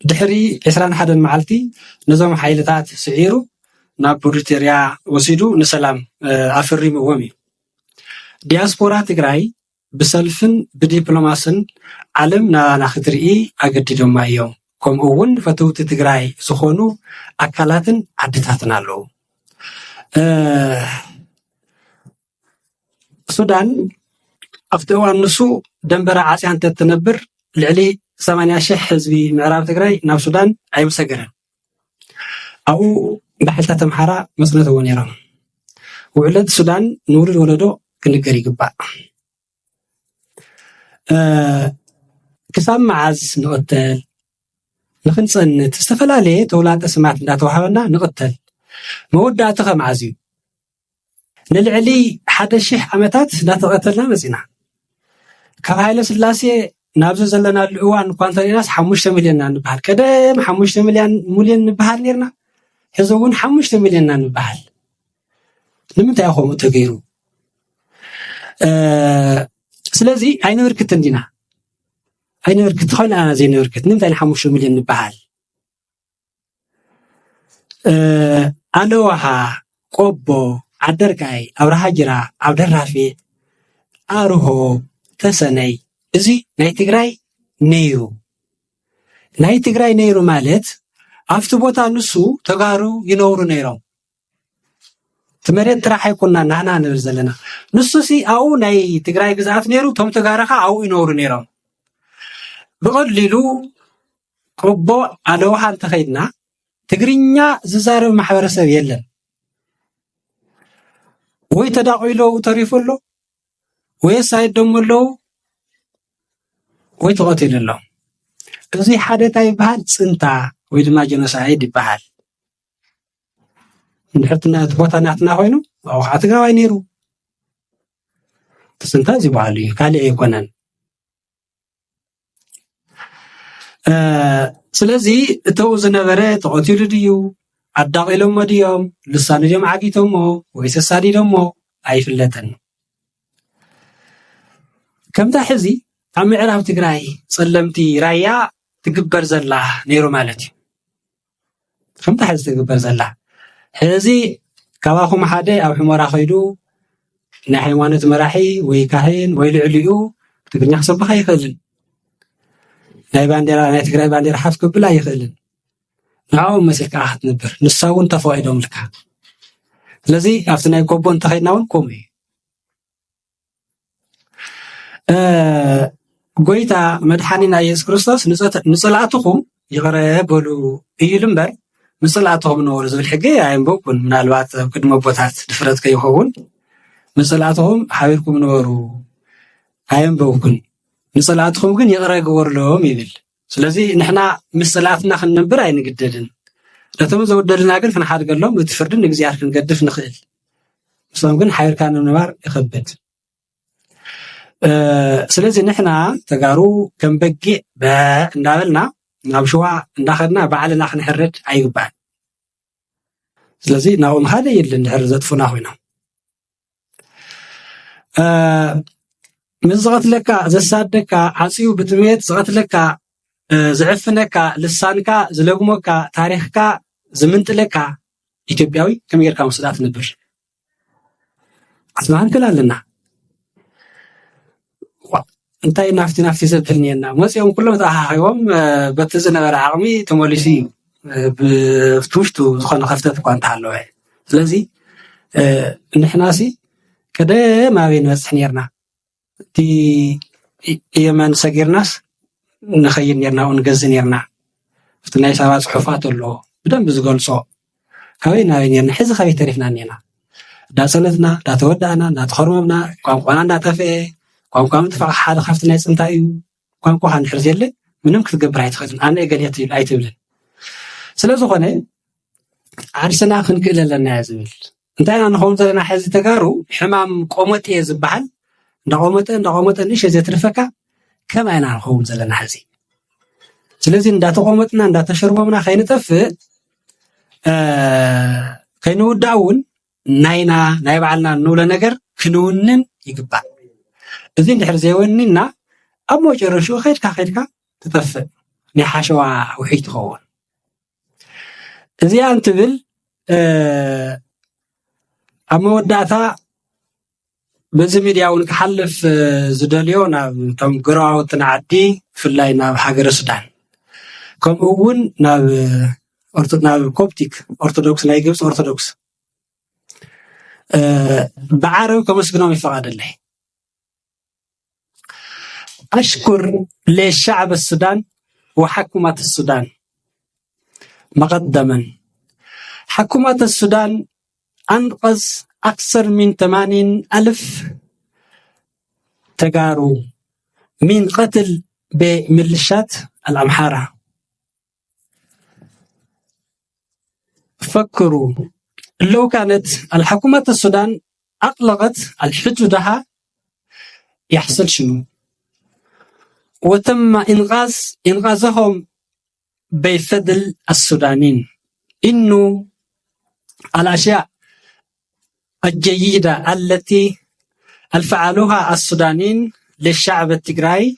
ድሕሪ 21 መዓልቲ ነዞም ሓይልታት ስዒሩ ናብ ፕሪቶርያ ወሲዱ ንሰላም ኣፈሪምዎም እዩ ዲያስፖራ ትግራይ ብሰልፍን ብዲፕሎማስን ዓለም ናባና ክትርኢ ኣገዲዶማ እዮም ከምኡ እውን ፈተውቲ ትግራይ ዝኾኑ ኣካላትን ዓድታትን ኣለዉ ሱዳን ኣብቲ እዋን ንሱ ደንበራ ዓፅያ እንተትነብር ልዕሊ 80,000 ህዝቢ ምዕራብ ትግራይ ናብ ሱዳን ኣይምሰገረን ኣብኡ ባሕልታት ኣምሓራ መፅነትዎ ነይሮም ውዕለት ሱዳን ንውሉድ ወለዶ ክንገር ይግባእ ክሳብ መዓዝ ንቕተል ንክንፀንት ዝተፈላለየ ተውላጠ ስማት እንዳተዋሃበና ንቕተል መወዳእታ ከመዓዝዩ ንልዕሊ 1000 ዓመታት እናተቐተልና መፂና ካብ ሃይለ ስላሴ ናብዚ ዘለናሉ እዋን እኳ እንተሪእናስ 5 ሚልዮን ንበሃል ቀደም 5 ሚልዮን ንበሃል ነርና ሕዚ እውን 5 ሚልዮን ንበሃል ንምንታይ ከምኡ ተገይሩ ስለዚ ኣይንብርክትን ዲና ኣይንብርክት ኮይና ዘይንብርክት ንምንታይ 5 ሚልዮን ንበሃል ኣለዋሃ ቆቦ ዓደርቃይ ኣብርሃ ጅራ ኣብ ደራፊ ኣርሆ ተሰነይ እዚ ናይ ትግራይ ነይሩ ናይ ትግራይ ነይሩ ማለት ኣብቲ ቦታ ንሱ ተጋሩ ይነብሩ ነይሮም ትመሬት ጥራሕ ኣይኮንና ናና ንብል ዘለና ንሱሲ ኣብኡ ናይ ትግራይ ግዛኣት ነይሩ ቶም ተጋራኻ ኣብኡ ይነብሩ ነይሮም ብቐሊሉ ቆቦ ኣለዋሃ እንተኸይድና ትግርኛ ዝዛረብ ማሕበረሰብ የለን ወይ ተዳቂሎ ተሪፉ ኣሎ ወይ ሳይደሞ ኣሎ ወይ ተቐቲሉ ኣሎ እዚ ሓደታ ይበሃል ፅንታ ወይ ድማ ጀኖሳይድ ይበሃል ንሕትና ቦታ ናትና ኮይኑ ኣብኡ ከዓ ትግራዋይ ነይሩ ፅንታ ዝበሃል እዩ ካልእ ኣይኮነን ስለዚ እተው ዝነበረ ተቐቲሉ ድዩ ኣዳቂሎሞ ድዮም ልሳኑ ድዮም ዓጊቶሞ ወይ ተሳዲዶሞ ኣይፍለጥን ከምታ ሕዚ ኣብ ምዕራብ ትግራይ ጸለምቲ ራያ ትግበር ዘላ ነይሩ ማለት እዩ ከምታ ሕዚ ትግበር ዘላ ሕዚ ካባኹም ሓደ ኣብ ሕሞራ ኸይዱ ናይ ሃይማኖት መራሒ ወይ ካህን ወይ ልዕሊኡ ትግርኛ ክሰብኻ ይኽእልን ናይ ባንዴራ ናይ ትግራይ ባንዴራ ሓፍ ክብላ ይኽእልን ንዓኦም መሲልካ ክትነብር ንሳ እውን ተፈቒዶም ልካ ስለዚ ኣብቲ ናይ ቆቦ እንተኸይድና እውን ከምኡ እዩ ጎይታ መድሓኒና ኢየሱስ ክርስቶስ ንፅላእትኹም ይቕረ በሉ እዩ እምበር ንፅላእትኹም ነበሩ ዝብል ሕጊ ኣይንበብኩን ምናልባት ኣብ ቅድመ ቦታት ድፍረት ከይኸውን ንፅላእትኹም ሓቢርኩም ነበሩ ኣይንበብኩን ንፅላእትኹም ግን ይቕረ ግበርሎም ይብል ስለዚ ንሕና ምስ ፅላእትና ክንነብር ኣይንግደድን ነቶም ዘወደድና ግን ክንሓድገሎም እቲ ፍርዲ ንግዚኣር ክንገድፍ ንኽእል ንሶም ግን ሓቢርካ ንምንባር ይኸብድ ስለዚ ንሕና ተጋሩ ከም በጊዕ እንዳበልና ናብ ሸዋ እንዳኸድና ባዕልና ክንሕርድ ኣይግባእን ስለዚ ናብኡ ምኻደ የለን ድሕሪ ዘጥፉና ኮይኖም ምስ ዝቐትለካ ዘሳደካ ዓፅዩ ብጥሜት ዝቐትለካ ዝዕፍነካ ልሳንካ ዝለግሞካ ታሪኽካ ዝምንጥለካ ኢትዮጵያዊ ከመይ ጌርካ ምስዳ ትነብር ኣስማን ክል ኣለና እንታይ ናፍቲ ዘብልኒየና መፅኦም ኩሎም ተኣኻኺቦም በቲ ዝነበረ ዓቕሚ ተመሊሱ እዩ ብውሽጡ ዝኾነ ከፍተት እኳ እንተሃለወ ስለዚ ንሕናሲ ቀደም ኣበይ ንበፅሕ ነርና እቲ የመን ሰጊርናስ ንኸይድ ነርና ንገዝእ ነርና እቲ ናይ ሰባ ፅሑፋት ኣሎ ብደንብ ዝገልፆ ካበይ ናበይ ነርና ሕዚ ካበይ ተሪፍና እኒአና እንዳፀነትና እንዳተወዳእና እንዳተኸርመምና ቋንቋና እንዳጠፍአ ቋንቋ ምጥፋቕ ሓደ ካብቲ ናይ ፅንታ እዩ ቋንቋ ንድሕር ዘየለ ምንም ክትገብር ኣይትኽእልን ኣነ እገሌት ኣይትብልን ስለዝኾነ ዓርስና ክንክእል ኣለና እያ ዝብል እንታይ ኢና ንኸውን ዘለና ሕዚ ተጋሩ ሕማም ቆመጤ ዝበሃል እንዳቆመጠ ንእሽተይ ዘትርፈካ ከመይ ኢና ንኸውን ዘለና ሕዚ ስለዚ እንዳተቆመጥና እንዳተሸርቦምና ከይንጠፍእ ከይንውዳእ እውን ናይና ናይ ባዕልና ንብሎ ነገር ክንውንን ይግባእ እዚ እንድሕር ዘይወኒና ኣብ መጨረሻ ከይድካ ትጠፍእ ናይ ሓሸዋ ውሒት ትኸውን እዚኣ እንትብል ኣብ መወዳእታ በዚ ሚድያ እውን ክሓልፍ ዝደልዮ ናብ ቶም ጎረባብትና ዓዲ ብፍላይ ናብ ሃገረ ሱዳን ከምኡ እውን ናብ ኮፕቲክ ኦርቶዶክስ ናይ ግብፂ ኦርቶዶክስ بعرب كمسكنهم يفقد الله. أشكر للشعب السودان وحكومة السودان مقدما. حكومة السودان أنقذ أكثر من 80,000 تجارو من قتل بميليشيات الأمحارة. فكروا لو كانت الحكومة السودان أطلقت الحدودها يحصل شنو؟ وتم إنقاذهم بفضل السودانيين. إنه الأشياء الجيدة التي فعلوها السودانيين للشعب التجراي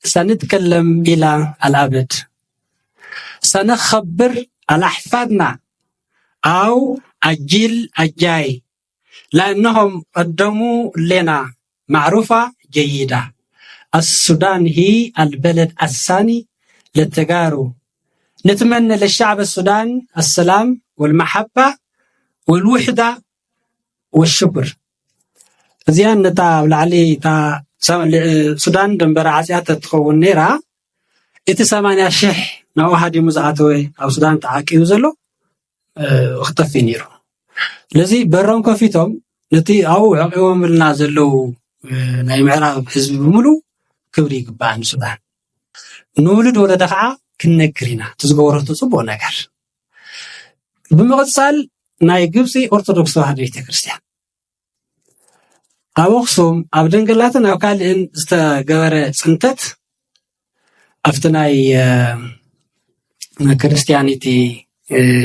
سنتكلم إلى الأبد. سنخبر الأحفادنا أو الجيل الجاي لأنهم قدموا لنا معروفة جيدة. السودان هي البلد الثاني للتجارب. نتمنى للشعب السودان السلام والمحبة والوحدة والشكر. زيان تا بالعلي تا السودان دنبر عسيات تتخون نيرا إتي 80,000 نوحدي مزعاتوي أو سودان تعاكيو زلو اختفي نيرو. لذي برون كفيتهم نتي أو عقيوم النازلو ناي معراب حزب بملو كبري قبان سودان. نولد ولا دفعة كنكرينا تزغورة تصبو نكر. بمقصال ناي قبسي أرثوذكس تواحد كريستيان. أوخصم أبدنقلاتنا وكال إن استقبر سنتت أفتناي كريستيانيتي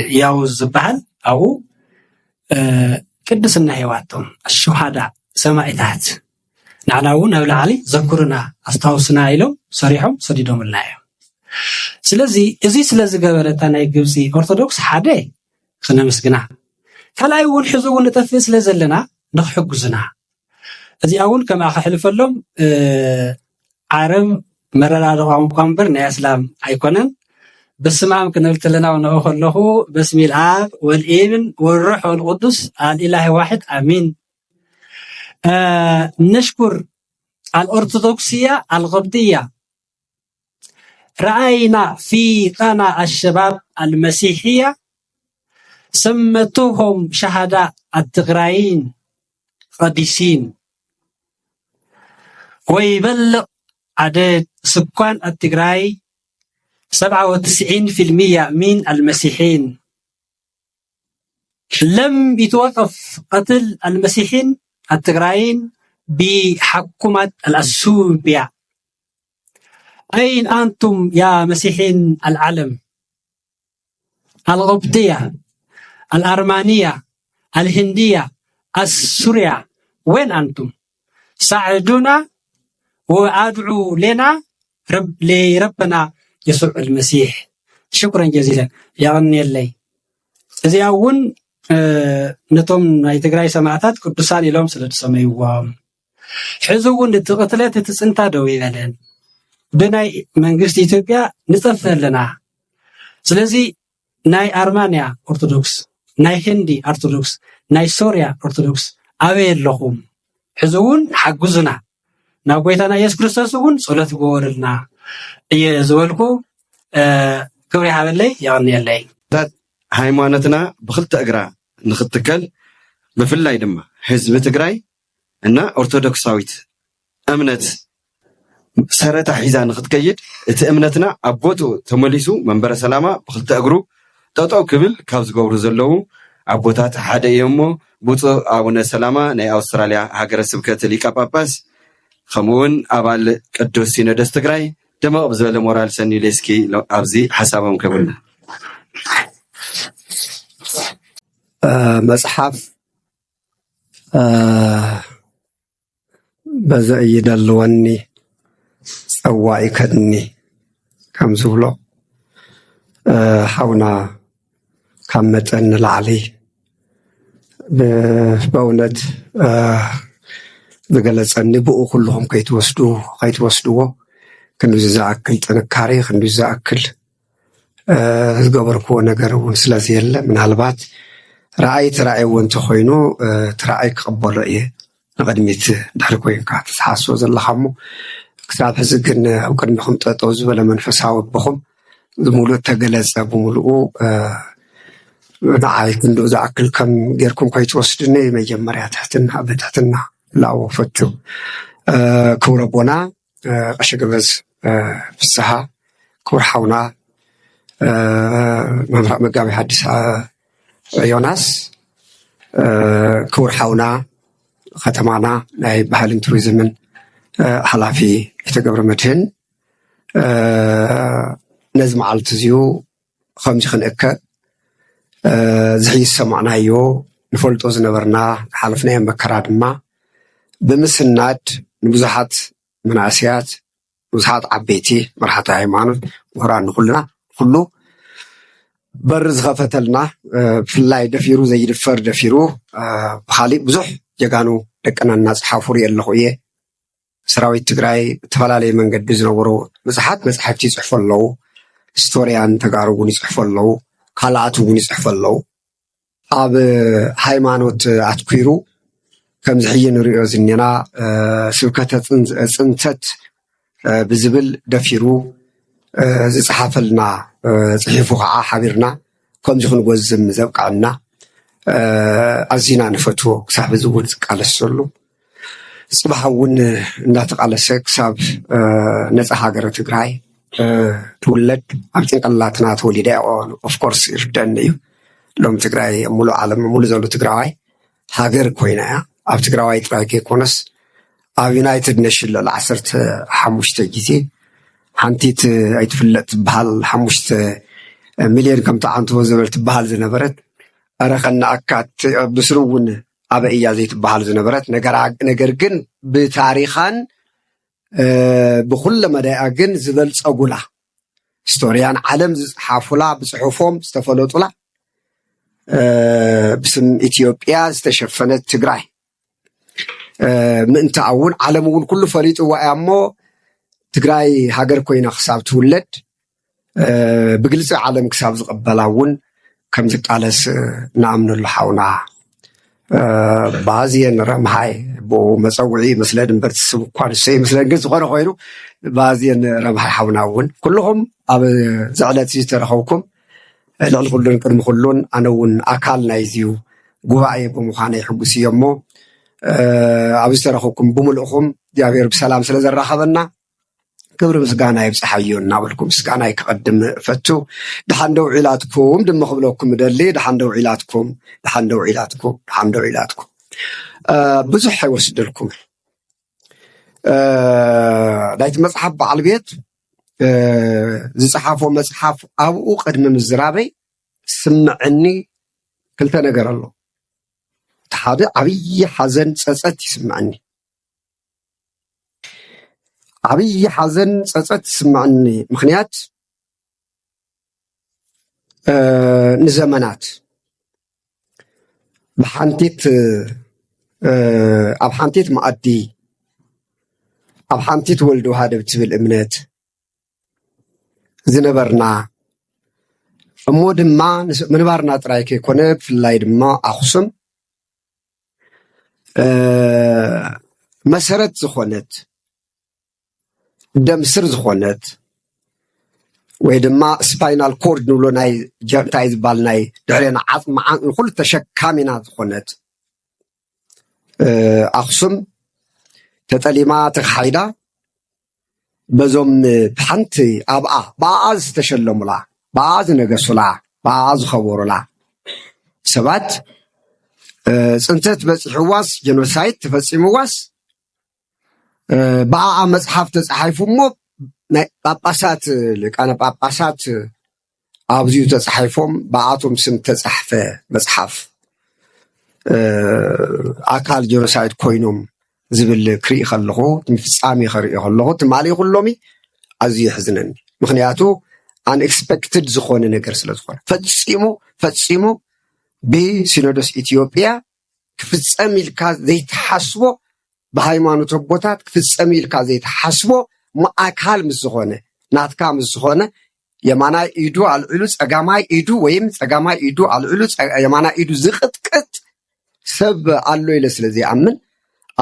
ياوز بحل أو قدسنا هيواتهم الشهداء سمائتات نعناون أولا علي ذكرنا أستوصنا إلهم صريحهم صديدهم النايم. سلازي قبرتنا يقبسي أرثوذكس حادي خنا مسقنا كلا يقول حزو نتفس لزلنا نخحق زنا. أذي أقول كما أخحلف لهم عرب مرة رغم قنبر نا إسلام أيقونن بس ما ممكن قلت لنا ونأخذ له باسم الآب والابن والروح والقدس الإله واحد آمين. نشكر الأرثوذكسية القبطية. رأينا في قناة الشباب المسيحية سمتهم شهداء التغرايين قديسين. ويبلغ عدد سكان التغراي 97% من المسيحيين. لم يتوقف قتل المسيحيين التغرايين بحكومة الأثيوبيا. أين أنتم يا مسيحيين العالم؟ القبطية، الأرمانية، الهندية، السورية، وين أنتم؟ ساعدونا وأدعوا لنا لربنا يسوع المسيح. شكرا جزيلا يا غني اللي إذا أون نتوم نايتقراي سماعتات قدسان لهم سلط سميوا حزوون التقتلات تسنتا دوي لنا بناي منغست إثيوبيا نصفر لنا. سلازي ناي أرمانيا أرثوذكس، ناي هندي أرثوذكس، ناي سوريا أرثوذكس أويل لهم حزوون حقوزنا ناقويتنا يسوع كريستوس ون صلت قولنا يزولكو كبري حابلي يعني اللي ሃይማኖትና ብክልተ እግራ ንኽትከል ብፍላይ ድማ ህዝቢ ትግራይ እና ኦርቶዶክሳዊት እምነት ሰረታ ሒዛ ንኽትከይድ እቲ እምነትና ኣቦቱ ተመሊሱ መንበረ ሰላማ ብክልተ እግሩ ጠጠው ክብል ካብ ዝገብሩ ዘለዉ ኣቦታት ሓደ እዮሞ ብፁዕ ኣቡነ ሰላማ ናይ ኣውስትራልያ ሃገረ ስብከት ሊቀ ጳጳስ ከምኡውን ኣባል ቅዱስ ሲኖዶስ ትግራይ ደመቕ ብዝበለ ሞራል ሰኒሌስኪ ኣብዚ ሓሳቦም ከብልና መጽሐፍ በዘእይደልወኒ ፀዋዒ ከድኒ ከም ዝብሎ ሓውና ካብ መጠን ንላዕሊ በእውነት ዝገለፀኒ ብኡ ኩልኩም ከይትወስድዎ ክንዲ ዝኣክል ጥንካሬ ክንዲ ዝኣክል ዝገበርክዎ ነገር እውን ስለዘየለ ምናልባት ረኣይ ትራእይዎ እንተኮይኑ ትራእይ ክቕበሎ እየ ንቅድሚት ድሕሪ ኮይንካ ተሓስቦ ዘለካ እሞ ክሳብ ሕዚ ግን ኣብ ቅድሚኹም ጠጠው ዝበለ መንፈሳዊ ኣቦኹም ዝሙሉእ ተገለፀ ብምሉኡ ንዓይ ክንድኡ ዝኣክል ከም ጌርኩም ከይትወስድኒ መጀመርያ ትሕትና ብትሕትና ላወፈቱ ክቡር ኣቦና ቀሺ ገበዝ ፍስሓ ክቡር ሓውና መምህር መጋቢ ሐዲስ ዮናስ ክቡር ሓውና ከተማና ናይ ባህልን ቱሪዝምን ሓላፊ የተገብረ መድህን ነዚ መዓልቲ እዚኡ ከምዚ ክንእከብ ዝሕይ ሰማዕናዮ ንፈልጦ ዝነበርና ሓለፍናዮ መከራ ድማ ብምስናድ ንብዙሓት መናእስያት ብዙሓት ዓበይቲ መራሕቲ ሃይማኖት ምሁራን ንኩልና ኩሉ በሪ ዝኸፈተልና ብፍላይ ደፊሩ ዘይድፈር ደፊሩ ብካሊእ ብዙሕ ጀጋኑ ደቅና እናፅሓፉ ሪኢ ኣለኹ እየ ሰራዊት ትግራይ ብተፈላለየ መንገዲ ዝነበሩ ብዙሓት መፅሓፍቲ ይፅሕፉ ኣለዉ ሂስቶርያን ተጋሩ እውን ይፅሕፉ ኣለዉ ካልኣት እውን ይፅሕፉ ኣለዉ ኣብ ሃይማኖት ኣትኩሩ ከምዚ ሕጂ ንሪኦ ዝኔና ስብከተ ፅንተት ብዝብል ደፊሩ ዝፀሓፈልና ፅሒፉ ከዓ ሓቢርና ከምዚ ክንጎዝም ዘብቃዕና ኣዝና ንፈትዎ ክሳብ ሕዚ እውን ዝቃለሰሉ ፅባሕ እውን እንዳተቃለሰ ክሳብ ነፃ ሃገረ ትግራይ ትውለድ ኣብ ጭንቅላትና ተወሊዳ ኦፍኮርስ ይርደአኒ እዩ ሎም ትግራይ ሙሉእ ዓለም ሙሉእ ዘሎ ትግራዋይ ሃገር ኮይና እያ ኣብ ትግራዋይ ጥራይ ከይኮነስ ኣብ ዩናይትድ ኔሽን ልዕሊ 15 ግዜ ሓንቲት ኣይትፍለጥ ትበሃል 5 ሚልዮን ከም ተዓንትዎ ዝበል ትበሃል ዝነበረት ኣረ ከነኣካት ብስሩ እውን ኣበ እያ ዘይትበሃል ዝነበረት ነገር ግን ብታሪኻን ብኩለ መዳይኣ ግን ዝበልፀጉላ ሂስቶርያን ዓለም ዝፅሓፉላ ብፅሑፎም ዝተፈለጡላ ብስም ኢትዮጵያ ዝተሸፈነት ትግራይ ምእንታ እውን ዓለም እውን ኩሉ ፈሊጥዋ እያ እሞ ትግራይ ሃገር ኮይና ክሳብ ትውለድ ብግልፂ ዓለም ክሳብ ዝቕበላ እውን ከም ዝቃለስ ንኣምነሉ ሓውና ባዝየን ረምሃይ ብኡ መፀውዒ መስለድ እምበር ትስብ እኳ ንሰይ መስለድ ግን ዝኾነ ኮይኑ ባዝየን ረምሃይ ሓውና እውን ኩልኹም ኣብ ዝዕለት ዝተረኸብኩም ልዕሊ ኩሉን ቅድሚ ኩሉን ኣነ እውን ኣካል ናይዝዩ ጉባኤ ብምዃነይ ሕጉስ እዮ እሞ ኣብ ዝተረኸብኩም ብምልእኹም እግዚኣብሔር ብሰላም ስለ ዘራኸበና ክብሪ ምስጋና ይብፅሓዮ እናበልኩም ምስጋናይ ክቐድም ፈቱ ድሓን ደው ዒላትኩም ድማ ክብለኩም ደሊ ድሓን ደው ዒላትኩም ብዙሕ ኣይወስደልኩም ናይቲ መፅሓፍ በዓል ቤት ዝፀሓፎ መፅሓፍ ኣብኡ ቅድሚ ምዝራበይ ስምዐኒ ክልተ ነገር ኣሎ እቲ ሓደ ዓብይ ሓዘን ፀፀት ይስምዐኒ ዓብይ ሓዘን ፀፀት ይስምዐኒ ምክንያት ንዘመናት ብሓንቲት ኣብ ሓንቲት መኣዲ ኣብ ሓንቲት ወልዲ ወሃደብ ትብል እምነት ዝነበርና እሞ ድማ ምንባርና ጥራይ ከይኮነ ብፍላይ ድማ ኣክሱም መሰረት ዝኾነት ደምስር ዝኾነት ወይ ድማ ስፓይናል ኮርድ ንብሎ ናይ ጀርታይ ዝበሃል ናይ ድሕሬና ዓፅሚ ኩሉ ተሸካሚና ዝኾነት ኣክሱም ተጠሊማ ተካሒዳ በዞም ብሓንቲ ብኣ ዝተሸለሙላ ብኣ ዝነገሱላ ብኣ ዝኸበሩላ ሰባት ፅንተት በፂሕዋስ ጀኖሳይድ ተፈፂምዋስ ብኣ መፅሓፍ ተፃሒፉ እሞ ናይ ጳጳሳት ሊቃነ ጳጳሳት ኣብዚኡ ተፃሒፎም ብኣቶም ስም ተፃሕፈ መፅሓፍ ኣካል ጀኖሳይድ ኮይኖም ዝብል ክርኢ ከለኹ ፍፃሜ ክርኢ ከለኹ ትማሊ ኩሎሚ ኣዝዩ ይሕዝነኒ ምክንያቱ አንኤክስፔክትድ ዝኾነ ነገር ስለዝኾነ ፈፂሙ ብሲኖዶስ ኢትዮጵያ ክፍፀም ኢልካ ዘይተሓስቦ ብሃይማኖት ኣቦታት ክፍፀም ኢልካ ዘይተሓስቦ ኣካል ምስ ዝኾነ ናትካ ምስ ዝኾነ የማናይ ኢዱ ኣልዕሉ ፀጋማይ ኢዱ ወይም ፀጋማይ ኢዱ ኣልዕሉ የማናይ ኢዱ ዝቅጥቅጥ ሰብ ኣሎ ኢለ ስለዘይኣምን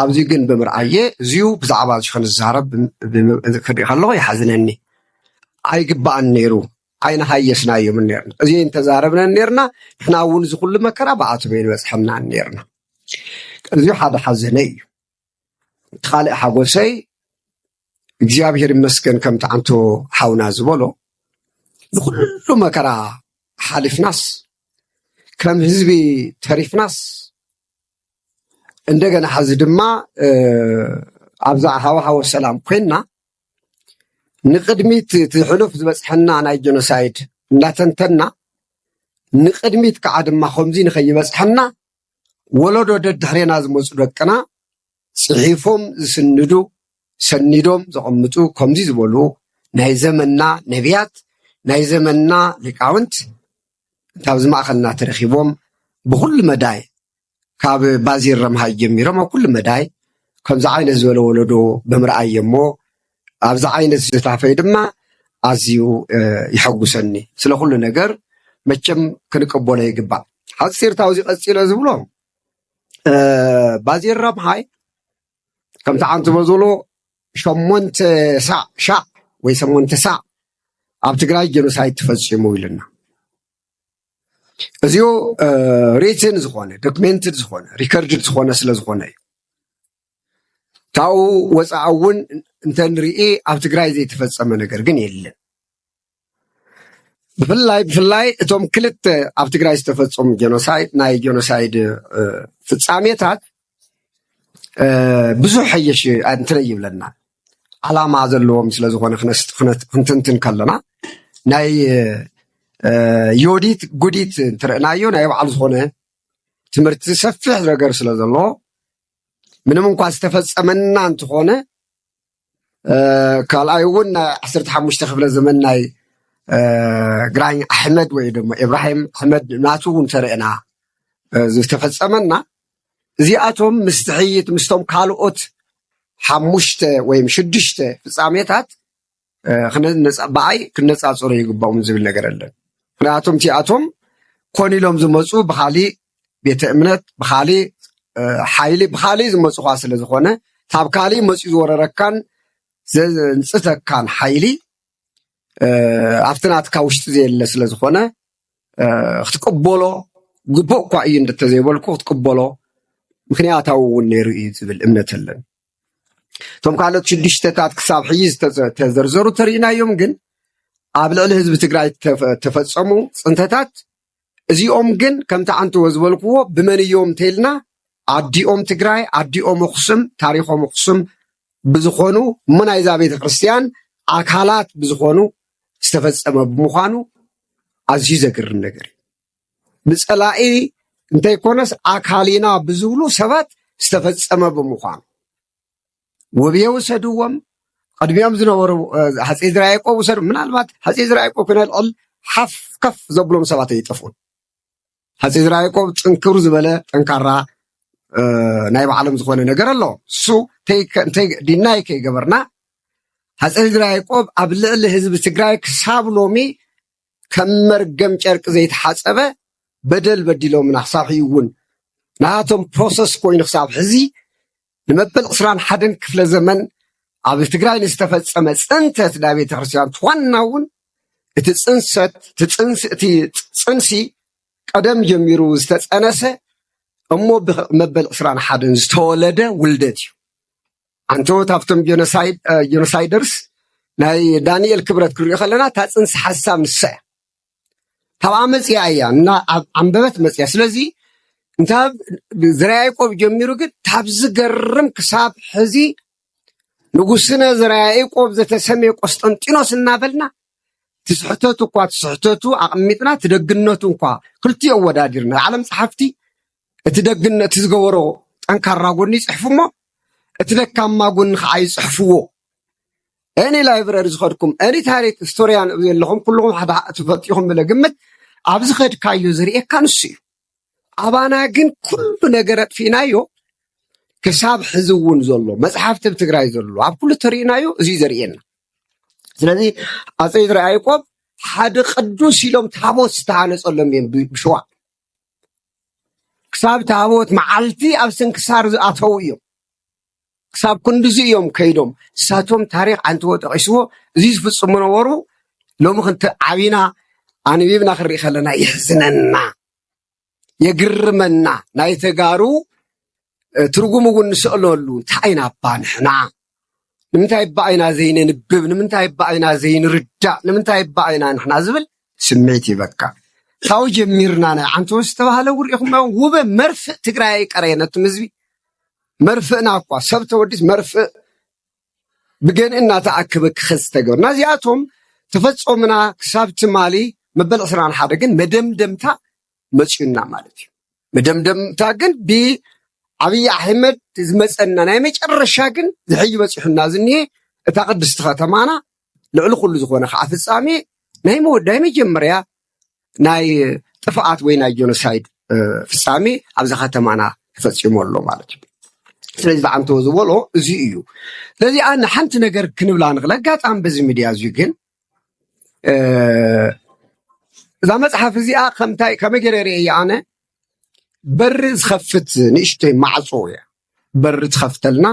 ኣብዚ ግን ብምርኣየ እዚዩ ብዛዕባ እዚ ክንዛረብ ክርኢ ከለኹ ይሓዝነኒ ኣይግባእን ነይሩ ዓይና ሃየስናዮም ነርና እዚ እንተዛረብና ነርና ንሕና እውን እዚ ኩሉ መከራ ብኣቶም ይንበፅሐና ነርና እዚ ሓደ ሓዘነ እዩ ካልእ ሓጎሰይ እግዚኣብሔር ይመስገን ከምቲ ዓንቶ ሓውና ዝበሎ ንኩሉ መከራ ሓሊፍናስ ከም ህዝቢ ተሪፍናስ እንደገና ሕዚ ድማ ኣብዛ ሃዋሃወ ሰላም ኮይና ንቅድሚት ትሕሉፍ ዝበፅሐና ናይ ጀኖሳይድ እንዳተንተና ንቅድሚት ከዓ ድማ ከምዚ ንኸይበፅሐና ወለዶ ደድሕሬና ዝመፁ ደቅና ፅሒፎም ዝስንዱ ሰኒዶም ዘቐምጡ ከምዚ ዝበሉ ናይ ዘመንና ነቢያት ናይ ዘመንና ሊቃውንት ካብ ዝማእኸልና ተረኺቦም ብኩሉ መዳይ ካብ ባዚር ረምሃይ ጀሚሮም ኣብ ኩሉ መዳይ ከምዚ ዓይነት ዝበለ ወለዶ ብምርኣየ እሞ ኣብዚ ዓይነት ዝታፈይ ድማ ኣዝዩ ይሐጉሰኒ ስለ ኩሉ ነገር መቸም ክንቅበሎ ይግባእ ሓፂርታው ቀፂሎ ዝብሎ ባዚር ረምሃይ ከምቲ ዓንቱ በዝብሎ 8 ሳዕ ወይ 8 ሳዕ ኣብ ትግራይ ጀኖሳይድ ተፈፂሙ ኢልና እዚዮ ሪትን ዝኾነ ዶክሜንትድ ዝኾነ ሪከርድድ ዝኾነ ስለ ዝኾነ እዩ ታው ወፃኢ እውን እንተንርኢ ኣብ ትግራይ ዘይተፈፀመ ነገር ግን የለን ብፍላይ እቶም ክልተ ኣብ ትግራይ ዝተፈፀሙ ጀኖሳይድ ናይ ጀኖሳይድ ፍፃሜታት ብዙሕ ሕየሽ እንትን ይብለና ዓላማ ዘለዎም ስለ ዝኾነ ክንትንትን ከለና ናይ ዮዲት ጉዲት እንትርእናዮ ናይ ባዕሉ ዝኾነ ትምህርቲ ሰፊሕ ነገር ስለ ዘሎ ምንም እንኳ ዝተፈፀመና እንትኾነ ካልኣይ እውን ናይ 15 ክፍለ ዘመን ናይ ግራኝ ኣሕመድ ወይ ድማ ኢብራሂም ኣሕመድ ናቱ እውን ተርእና ዝተፈፀመና እዚኣቶም ምስ ትሕይት ምስቶም ካልኦት 5 ወይ 6 ፍፃሜታት ብኣይ ክነፃፀሩ ይግባኦም ዝብል ነገር ኣለን ምክንያቱም እቲኣቶም ኮን ኢሎም ዝመፁ ብካሊእ ቤተ እምነት ብካሊእ ሓይሊ ብካሊእ ዝመፁ ኳ ስለ ዝኾነ ካብ ካሊእ መፅኡ ዝወረረካን ዘንፅተካን ሓይሊ ኣብቲ ናትካ ውሽጢ ዘየለ ስለ ዝኾነ ክትቅበሎ ግቡእ እኳ እዩ እንደተዘይበልኩ ክትቅበሎ ምክንያታዊ እውን ነይሩ እዩ ዝብል እምነት ኣለን እቶም ካልኦት 6ታት ክሳብ ሕጂ ዝተዘርዘሩ ተርእናዮም ግን ኣብ ልዕሊ ህዝቢ ትግራይ ተፈፀሙ ፅንተታት እዚኦም ግን ከምቲ ዓንትዎ ዝበልክዎ ብመን እዮም እንተኢልና ኣዲኦም ትግራይ ኣዲኦም ኣክሱም ታሪኮም ኣክሱም ብዝኾኑ እሞ ናይዛ ቤተ ክርስቲያን ኣካላት ብዝኾኑ ዝተፈፀመ ብምዃኑ ኣዝዩ ዘግርም ነገር እዩ ብፀላኢ እንተይኮነስ ኣካሊና ብዝብሉ ሰባት ዝተፈፀመ ብምዃኑ ወብየ ውሰድዎም ቀድሚኦም ዝነበሩ ሃፀይ ዘርዓ ያዕቆብ ውሰዱ ምናልባት ሃፀይ ዘርዓ ያዕቆብ ክነልዕል ሓፍ ከፍ ዘብሎም ሰባት ኣይጠፍኡን ሃፀይ ዘርዓ ያዕቆብ ጥንክር ዝበለ ጠንካራ ናይ ባዕሎም ዝኾነ ነገር ኣሎ እሱ ዲናይ ከይገበርና ሃፀይ ዘርዓ ያዕቆብ ኣብ ልዕሊ ህዝቢ ትግራይ ክሳብ ሎሚ ከም መርገም ጨርቂ ዘይተሓፀበ በደል በዲሎምና ክሳብ ሕጂ እውን ናቶም ፕሮሰስ ኮይኑ ክሳብ ሕዚ ንመበል 21 ክፍለ ዘመን ኣብ ትግራይ ንዝተፈፀመ ፅንተት ናይ ቤተ ክርስቲያን ዋና እውን እቲ ፅንሲ ቀደም ጀሚሩ ዝተፀነሰ እሞ ብመበል 21 ዝተወለደ ውልደት እዩ ኣንተወት ኣብቶም ጀኖሳይደርስ ናይ ዳንኤል ክብረት ክሪኦ ከለና እታ ፅንሲ ሓሳብ ንሳ እያ ካብኣ መፅያ እያ እና ኣንበበት መፅያ ስለዚ እንታብ ዘርዓ ያዕቆብ ጀሚሩ ግን ታብ ዝገርም ክሳብ ሕዚ ንጉስነ ዘርዓ ያዕቆብ ዘተሰመየ ቆስጠንጢኖስ እናበልና ትስሕተቱ እኳ ትስሕተቱ ኣቕሚጥና ትደግነቱ እንኳ ክልቲኦ ወዳዲርና ዓለም ፀሓፍቲ እቲ ደግነት ዝገበሮ ጠንካራ ጎኒ ይፅሕፉ እሞ እቲ ደካማ ጎኒ ከዓ ይፅሕፍዎ እኔ ላይብረሪ ዝኸድኩም እኔ ታሪክ ሂስቶርያን ዘለኹም ኩልኩም ሓደ ትፈልጢኹም ብለ ግምት ኣብዚ ኸድካዮ ዘርኤካ ንሱ እዩ ኣባና ግን ኩሉ ነገር ኣጥፊናዮ ክሳብ ሕዚ እውን ዘሎ መፅሓፍቲ ብትግራይ ዘሎ ኣብ ኩሉ ተርእናዮ እዙይ ዘርእየና ስለዚ ሃፀይ ዘርዓ ያዕቆብ ሓደ ቅዱስ ኢሎም ታቦት ዝተሃነፀሎም እዮም ብሸዋ ክሳብ ታቦት መዓልቲ ኣብ ስንክሳር ዝኣተው እዮም ክሳብ ክንዲዚ እዮም ከይዶም ንሳቶም ታሪክ ዓንትዎ ጠቂስዎ እዙይ ዝፍፅሙ ነበሩ ሎሚ ክንተ ዓቢና ኣንቢብና ክንርኢ ከለና ይሕዝነና የግርመና ናይ ተጋሩ ትርጉም እውን ንስእለሉ እንታይ ኢና እባ ንሕና ንምንታይ በኣይና ዘይንንብብ ንምንታይ በኣይና ዘይንርዳእ ንምንታይ በኣይና ንሕና ዝብል ስምዒት ይበካ ታው ጀሚርና ናይ ዓንቶስ ተባሃለ ውሪኢኹም ውበ መርፍእ ትግራይ ቀረየነት ምዝቢ መርፍእና እኳ ሰብ ተወዲስ መርፍእ ብገንእና ተኣክበ ክኸዝ ተገበርና እዚኣቶም ተፈጾምና ክሳብ ትማሊ መበል 21 ግን መደምደምታ መፅዩና ማለት እዩ መደምደምታ ግን ብዓብይ ኣሕመድ ዝመፀና ናይ መጨረሻ ግን ዝሕይ በፂሑና ዝኒሄ እታ ቅድስቲ ከተማና ልዕሊ ኩሉ ዝኾነ ከዓ ፍጻሜ ናይ መወዳይ መጀመርያ ናይ ጥፍኣት ወይ ናይ ጆኖሳይድ ፍጻሜ ኣብዛ ከተማና ተፈፂሙ ኣሎ ማለት እዩ ስለዚ ብዓንቶ ዝበሎ እዚ እዩ ስለዚ ኣነ ሓንቲ ነገር ክንብላ ንኽእል ኣጋጣሚ በዚ ሚድያ እዙ ግን እዛ መፅሓፍ እዚኣ ከመይ ገይረ ርእየ ኣነ በሪ ዝኸፍት ንእሽተይ ማዕፆ እያ በሪ ትኸፍተልና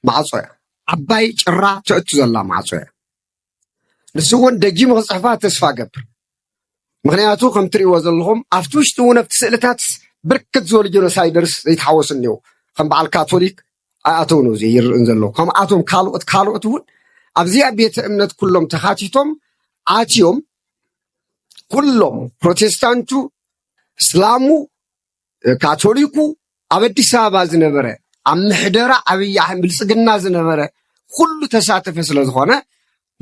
ማዕፆ እያ ዓባይ ጭራ ትእቱ ዘላ ማዕፆ እያ ንሱ እውን ደጊሙ ክፅሕፋ ተስፋ ገብር ምክንያቱ ከም ትሪእዎ ዘለኹም ኣብቲ ውሽጢ እውን ኣብቲ ስእልታት ብርክት ዝበሉ ጆኖሳይደርስ ዘይተሓወሱ እኒአው ከም በዓል ካቶሊክ ኣኣተው ነው ይርአን ዘለዉ ከምኣቶም ካልኦት እውን ኣብዚኣ ቤተ እምነት ኩሎም ተኻቲቶም ኣትዮም ኩሎም ፕሮቴስታንቱ እስላሙ ካቶሊኩ ኣብ ኣዲስ ኣበባ ዝነበረ ኣብ ምሕደራ ዓብይ ብልፅግና ዝነበረ ኩሉ ተሳተፈ ስለ ዝኾነ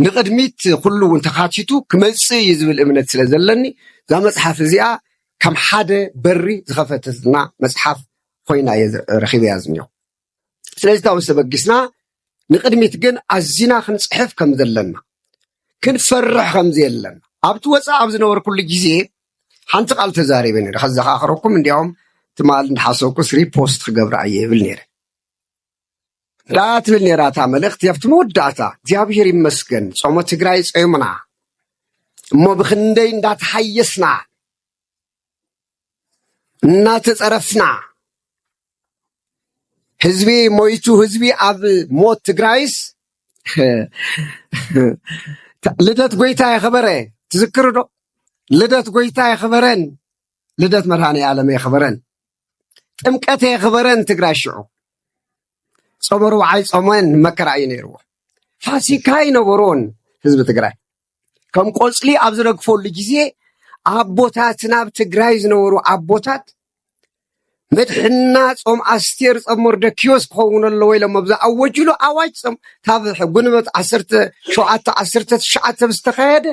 ንቅድሚት ኩሉ እውን ተኻቲቱ ክመፅእ እዩ ዝብል እምነት ስለ ዘለኒ እዛ መፅሓፍ እዚኣ ከም ሓደ በሪ ዝኸፈተትና መፅሓፍ ኮይና ረኺበ እያ ዝኒኦ ስለዚ ታወሰ በጊስና ንቅድሚት ግን ኣዝና ክንፅሕፍ ከም ዘለና ክንፈርሕ ከም ዘየለና ኣብቲ ወፃእ ኣብ ዝነበረ ኩሉ ግዜ ሓንቲ ቃል ተዛሪበ ነይረ ከዘኻኽረኩም እንዲያውም ትማል እንዳሓሰብኩስ ሪፖስት ክገብራ እየ ይብል ነይረ ዳ ትብል ነይራ እታ መልእኽቲ ኣብቲ መወዳእታ እግዚኣብሔር ይመስገን ጾሞ ትግራይ ፀዩምና እሞ ብክንደይ እንዳተሓየስና እናተፀረፍና ህዝቢ ሞይቱ ህዝቢ ኣብ ሞት ትግራይስ ልደት ጎይታ የኸበረ ትዝክሩ ዶ ልደት ጎይታ የኸበረን ልደት መድሃኒ ዓለም የኸበረን ጥምቀት የኸበረን ትግራይ ሽዑ ጾመ ርብዓይ ጾመን መከራ እዩ ነይርዎ ፋሲካ ይነበሮን ህዝቢ ትግራይ ከም ቆፅሊ ኣብ ዝረግፈሉ ግዜ ኣቦታትና ኣብ ትግራይ ዝነበሩ ኣቦታት መድሕና ጾም ኣስቴር ጾም ሞርደኪዮስ ክኸውን ኣለዎ ኢሎም ኣብ ዝኣወጅሉ ኣዋጅ ጾም ካብ ጉንበት 17 ዝተኻየደ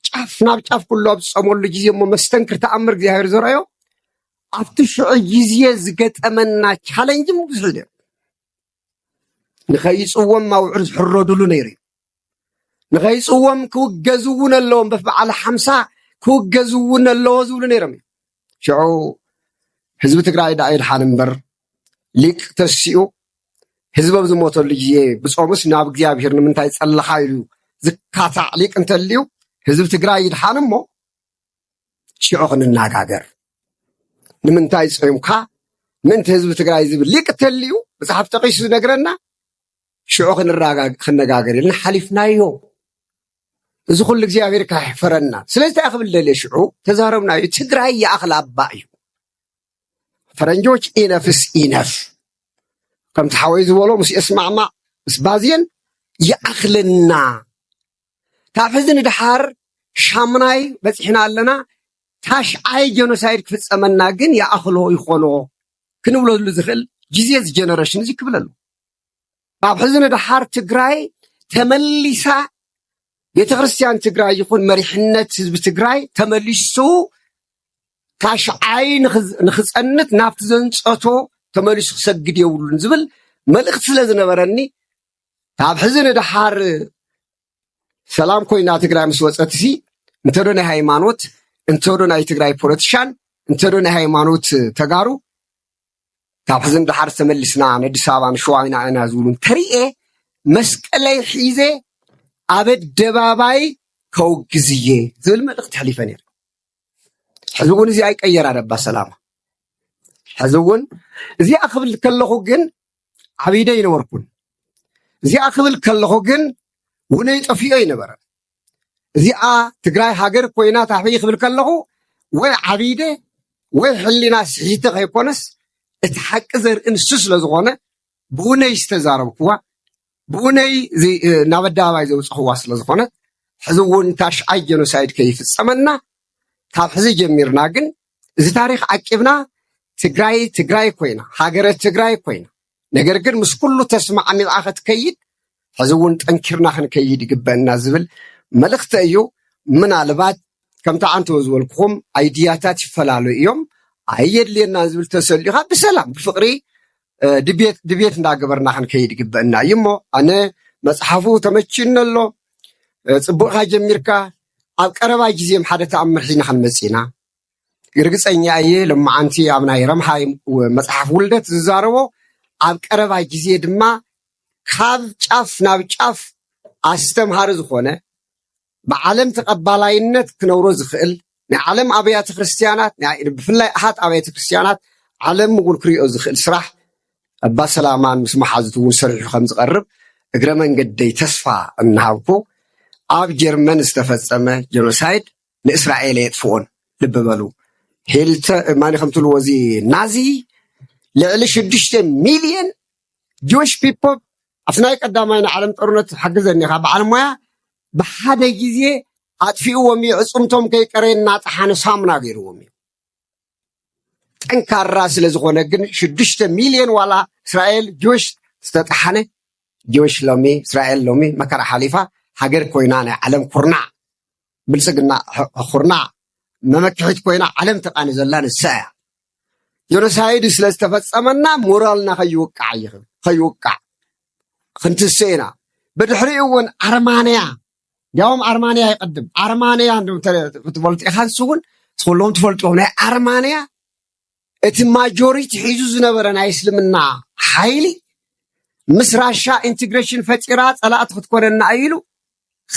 ጫፍ ናብ ጫፍ ኩሉ ኣብ ዝጾመሉ ግዜ እሞ መስተንክር ተኣምር እግዚኣብሔር ዘርአዮ ኣብቲ ሽዑ ግዜ ዝገጠመና ቻለንጅ ብዙሕ እዩ ንኸይፅዎም ማውዑር ዝሕረዱሉ ነይሩ ንኸይፅዎም ክውገዙ እውን ኣለዎም በዓል 50 ክውገዙ እውን ኣለዎ ዝብሉ ነይሮም ሽዑ ህዝቢ ትግራይ ዳ ይድሓን እምበር ሊቅ ተሲኡ ህዝቢ ኣብ ዝሞተሉ ግዜ ብጾሙስ ናብ እግዚኣብሔር ንምንታይ ፀለኻ ኢሉ ዝካታዕ ሊቅ እንተልዩ ህዝቢ ትግራይ ይድሓን እሞ ሽዑ ክንነጋገር ንምንታይ ፀዩምካ ምንቲ ህዝቢ ትግራይ ዝብል ሊቅ ተልዩ መፅሓፍ ጠቂሱ ዝነግረና ሽዑ ክንነጋገር ኢልና ሓሊፍናዮ እዚ ኩሉ እግዚኣብሔር ካሕፈረና ስለዚ እንታይ ክብል ደልየ ሽዑ ተዛረብናዮ ትግራይ የኣኽል ኣባ እዩ ፈረንጆች ኢነፍስ ኢነፍ ከም ተሓወይ ዝበሎ ምስ እስማዕማዕ ምስ ባዝየን ይኣኽለና ካብ ሕዚ ንድሓር ሻምናይ በፂሕና ኣለና ታሽዓይ ጀኖሳይድ ክፍፀመና ግን ይኣኽሎ ይኾኖ ክንብለሉ ዝኽእል ግዜ ጀነሬሽን እዚ ክብል ኣሎ ኣብ ሕዚ ንድሓር ትግራይ ተመሊሳ ቤተክርስትያን ትግራይ ይኹን መሪሕነት ህዝቢ ትግራይ ተመሊሱ ታሽዓይ ንኽፀንት ናብቲ ዘንፀቶ ተመሊሱ ክሰግድ የብሉን ዝብል መልእኽቲ ስለ ዝነበረኒ ካብ ሕዚ ንድሓር ሰላም ኮይና ትግራይ ምስ ወፀት ሲ እንተዶ ናይ ሃይማኖት እንተዶ ናይ ትግራይ ፖለቲሻን እንተዶ ናይ ሃይማኖት ተጋሩ ካብ ሕዚ ንድሓር ተመሊስና ንኣዲስ ኣበባ ንሸዋዊና ኢና ዝብሉ እንተሪኤ መስቀለይ ሒዘ ኣብ ኣደባባይ ከውግዝ እየ ዝብል መልእኽቲ ሕሊፈ ነይረ ሕዚ እውን እዚ ኣይቀየራ ደባ ሰላማ ሕዚ እውን እዚኣ ክብል ከለኹ ግን ዓብይደ ይነበርኩን እዚኣ ክብል ከለኹ ግን ውነይ ጠፊኦ ይነበረ እዚኣ ትግራይ ሃገር ኮይና ታሕበይ ክብል ከለኹ ወይ ዓብይደ ወይ ሕሊና ስሒተ ከይኮነስ እቲ ሓቂ ዘርኢ ንሱ ስለ ዝኾነ ብውነይ ዝተዛረብክዋ ብኡነይ ናብ ኣደባባይ ዘውፅኽዋ ስለ ዝኾነት ሕዚ እውን ታሽዓይ ጀኖሳይድ ከይፍፀመና ካብ ሕዚ ጀሚርና ግን እዚ ታሪክ ዓቂብና ትግራይ ኮይና ሃገረ ትግራይ ኮይና ነገር ግን ምስ ኩሉ ተስማዕሚዕኻ ክትከይድ ሕዚ እውን ጠንኪርና ክንከይድ ይግበአና ዝብል መልእኽቲ እዩ። ምናልባት ከምቲ ዓንተወ ዝበልኩኹም ኣይድያታት ይፈላለዩ እዮም ኣየድልየና ዝብል ተሰሊኻ ብሰላም ብፍቕሪ ድቤት እንዳገበርና ክንከይድ ይግበአና እዩ እሞ ኣነ መፅሓፉ ተመችዩኒ ኣሎ ፅቡቕካ ጀሚርካ ኣብ ቀረባ ግዜም ሓደ ተኣምር ሒዝና ክንመፅእ ኢና ርግፀኛ እየ ሎማዓንቲ ኣብ ናይ ረምሃይ መፅሓፍ ውልደት ዝዛረቦ ኣብ ቀረባ ግዜ ድማ ካብ ጫፍ ናብ ጫፍ ኣስተምሃሪ ዝኾነ ብዓለም ተቐባላይነት ክነብሮ ዝኽእል ናይ ዓለም ኣብያተ ክርስቲያናት ብፍላይ ኣሃት ኣብያተ ክርስቲያናት ዓለም እውን ክሪኦ ዝኽእል ስራሕ ኣባ ሰላማን ምስ መሓዙት እውን ሰሪሑ ከም ዝቐርብ እግረ መንገደይ ተስፋ እናሃብኩ ኣብ ጀርመን ዝተፈፀመ ጀኖሳይድ ንእስራኤል የጥፍኦን ልቢ በሉ ማን ከም ትብልዎ እዚ ናዚ ልዕሊ 6 ሚልዮን ጆዊሽ ፒፕል ኣብቲ ናይ ቀዳማይ ናይ ዓለም ጦርነት ሓግዘኒኻ በዓል ሞያ ብሓደ ግዜ ኣጥፊእዎም እዩ ዕፁምቶም ከይቀረየና ጣሓነ ሳሙና ገይርዎም እዩ ጠንካራ ስለ ዝኾነ ግን 6 ሚልዮን ዋላ እስራኤል ጆዊሽ ዝተጣሓነ ጆዊሽ ሎሚ እስራኤል ሎሚ መከራ ሓሊፋ ሃገር ኮይና ናይ ዓለም ኩርናዕ ብልፅግና ኩርናዕ መመክሒት ኮይና ዓለም ተቃኒ ዘላ ንሳ እያ ጀኖሳይድ ስለ ዝተፈፀመና ሞራልና ከይውቃዕ ክንትሰይና ብድሕሪኡ እውን ኣርማንያ ያውም ኣርማንያ ይቀድም ኣርማንያ ትፈልጡ ኢኻ ንሱ እውን ኩሎም ትፈልጥዎም ናይ ኣርማንያ እቲ ማጆሪቲ ሒዙ ዝነበረ ናይ እስልምና ሓይሊ ምስ ራሻ ኢንቴግሬሽን ፈጢራ ፀላእቲ ክትኮነና ኢሉ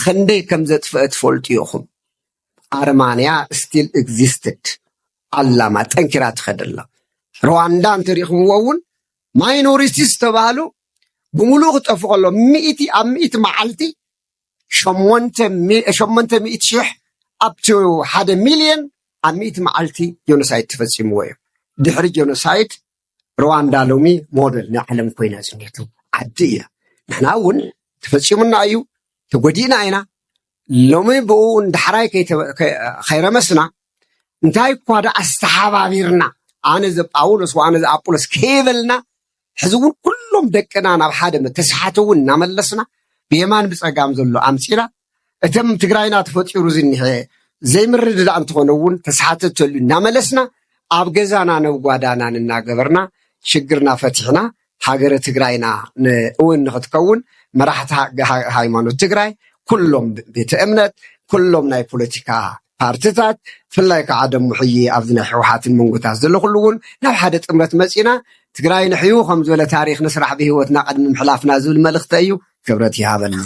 ክንደይ ከም ዘጥፍአ ትፈልጡ ኢኹም ኣርማንያ ስቲል ኤግዚስትድ ኣላማ ጠንኪራ ትኸደላ ሩዋንዳ እንተሪእኹምዎ እውን ማይኖሪቲስ ተባህሉ ብምሉእ ክጠፍኡ ከሎ ኣብ 100 መዓልቲ 800,000 up to 1 ሚልዮን ኣብ 100 መዓልቲ ጀኖሳይድ ተፈፂምዎ እዩ ድሕሪ ጀኖሳይድ ሩዋንዳ ሎሚ ሞዴል ንዓለም ኮይና ዝኔቱ ዓዲ እያ ንሕና እውን ተፈፂሙና እዩ ተጎዲእና ኢና ሎሚ ብኡ እንዳሕራይ ከይረመስና እንታይ እኳ ዳ ኣስተሓባቢርና ኣነ ዘጳውሎስ ወኣነ ዘኣጶሎስ ከይበልና ሕዚ እውን ኩሎም ደቅና ናብ ሓደ ተሰሓተ እውን እናመለስና ብየማን ብፀጋም ዘሎ ኣምፂና እተም ትግራይና ተፈጢሩ ዝኒሄ ዘይምርድዳእ እንትኾነ እውን ተሰሓተ ተሉ እናመለስና ኣብ ገዛና ነብጓዳና እናገበርና ሽግርና ፈቲሕና ሃገረ ትግራይና እውን ንኽትከውን መራሕቲ ሃይማኖት ትግራይ ኩሎም ቤተ እምነት ኩሎም ናይ ፖለቲካ ፓርቲታት ፍላይ ከዓ ደሞ ሕጂ ኣብዚ ናይ ሕወሓትን መንጎታት ዘሎ ኩሉ እውን ናብ ሓደ ጥምረት መፂና ትግራይ ንሕዩ ከም ዝበለ ታሪክ ንስራሕ ብሂወትና ቀድሚ ምሕላፍና ዝብል መልእኽቲ እዩ ክብረት ይሃበና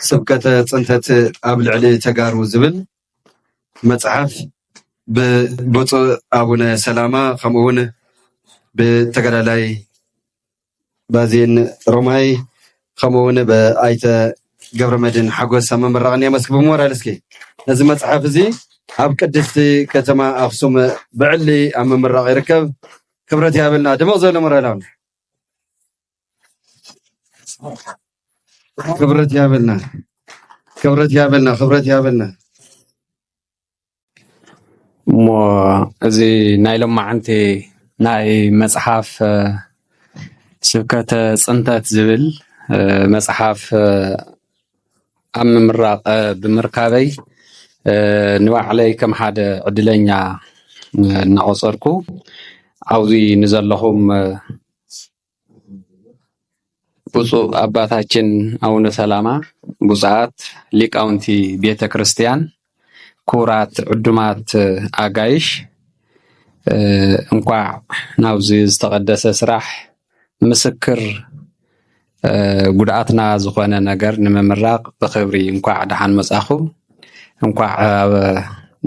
ስብከተ ፅንተት ኣብ ልዕሊ ተጋሩ ዝብል መፅሓፍ ብብፁዕ ኣቡነ ሰላማ ከምኡውን ብተጋዳላይ ባዜን ሮማይ ከምኡውን ብኣይተ ገብረመድህን ሓጎስ ኣብ ምምራቕን የመስክ ብሞራል እስኪ ነዚ መፅሓፍ እዚ ኣብ ቅድስቲ ከተማ ኣክሱም ብዕሊ ኣብ ምምራቕ ይርከብ ክብረት ያበልና ድምቕ ዘሎ ሞራላውን ክብረት ያበልና እሞ እዚ ናይ ሎማዓንቲ ናይ መፅሓፍ ስብከተ ፅንተት ዝብል መፅሓፍ ኣብ ምምራቕ ብምርካበይ ንባዕለይ ከም ሓደ ዕድለኛ እናቆፀርኩ ኣብዚ ንዘለኹም ብፁዕ አባታችን አቡነ ሰላማ ቡፃት ሊቃውንቲ ቤተ ክርስቲያን ኩራት ዕዱማት አጋይሽ እንኳዕ ናብዚ ዝተቀደሰ ስራሕ ምስክር ጉድኣትና ዝኾነ ነገር ንምምራቕ ብክብሪ እንኳዕ ደሓን መጻኹም እንኳዕ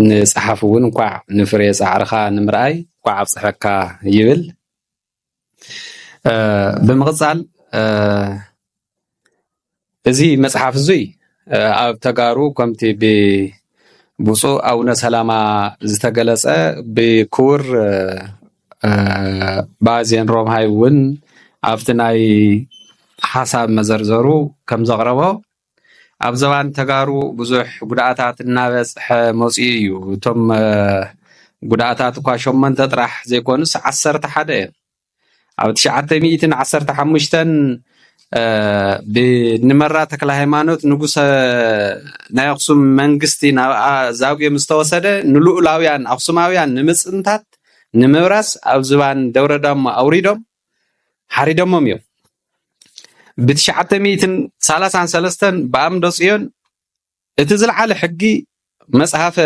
ንፀሓፍ እውን እንኳዕ ንፍሬ ፃዕርኻ ንምርኣይ እንኳዕ ኣብፅሐካ ይብል ብምቕፃል እዚ መጽሓፍ እዙይ ኣብ ተጋሩ ከምቲ ብብፁዕ አቡነ ሰላማ ዝተገለጸ ብክቡር ባዜን ሮምሃይ እውን ኣብቲ ናይ ሓሳብ መዘርዘሩ ከም ዘቕረቦ ኣብ ዘባን ተጋሩ ብዙሕ ጉድኣታት እናበፅሐ መፅኡ እዩ እቶም ጉድኣታት እኳ 8 ጥራሕ ዘይኮኑስ 11 እዮም ኣብ 915 ብንመራ ተክለ ሃይማኖት ንጉሰ ናይ ኣክሱም መንግስቲ ናብ ዛጉየ ምስተወሰደ ንሉኡላውያን ኣክሱማውያን ንምፅንታት ንምብራስ ኣብ ዝባን ደብረ ዳሞ ኣውሪዶም ሓሪዶሞም እዮም ብ933 ብኣምዶ ጽዮን እቲ ዝለዓለ ሕጊ መጽሓፈ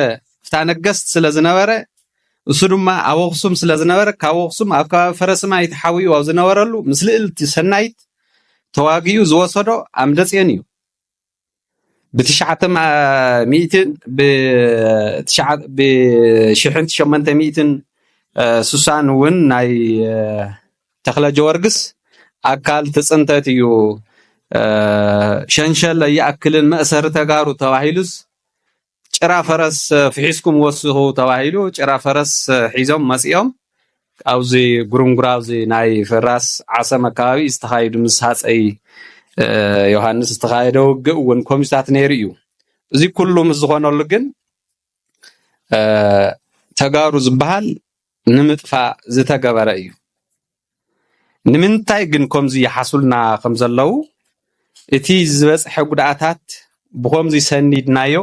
ፍታነገስት ስለ ዝነበረ እሱ ድማ ኣብ ኣክሱም ስለ ዝነበረ ካብ ኣክሱም ኣብ ከባቢ ፈረስማይ ተሓዊኡ ኣብ ዝነበረሉ ምስ ልዕልቲ ሰናይት ተዋጊኡ ዝወሰዶ ኣምደ ጽዮን እዩ ብ1860 እውን ናይ ተክለ ጀወርግስ ኣካል ትፅንተት እዩ ሸንሸል ይኣክልን መእሰር ተጋሩ ተባሂሉስ ጭራ ፈረስ ፍሒስኩም ወስኹ ተባሂሉ ጭራ ፈረስ ሒዞም መጽኦም ኣብዚ ጉሩምጉራ ኣብዚ ናይ ፍራስ ዓሰም ኣካባቢ ዝተኻየዱ ምስ ሃፀይ ዮሃንስ ዝተኻየደ ውግእ እውን ኮሚስታት ነይሩ እዩ እዚ ኩሉ ምስ ዝኾነሉ ግን ተጋሩ ዝበሃል ንምጥፋእ ዝተገበረ እዩ ንምንታይ ግን ከምዚ ይሓሱልና ከም ዘለው እቲ ዝበፅሐ ጉድኣታት ብከምዚ ሰኒድናዮ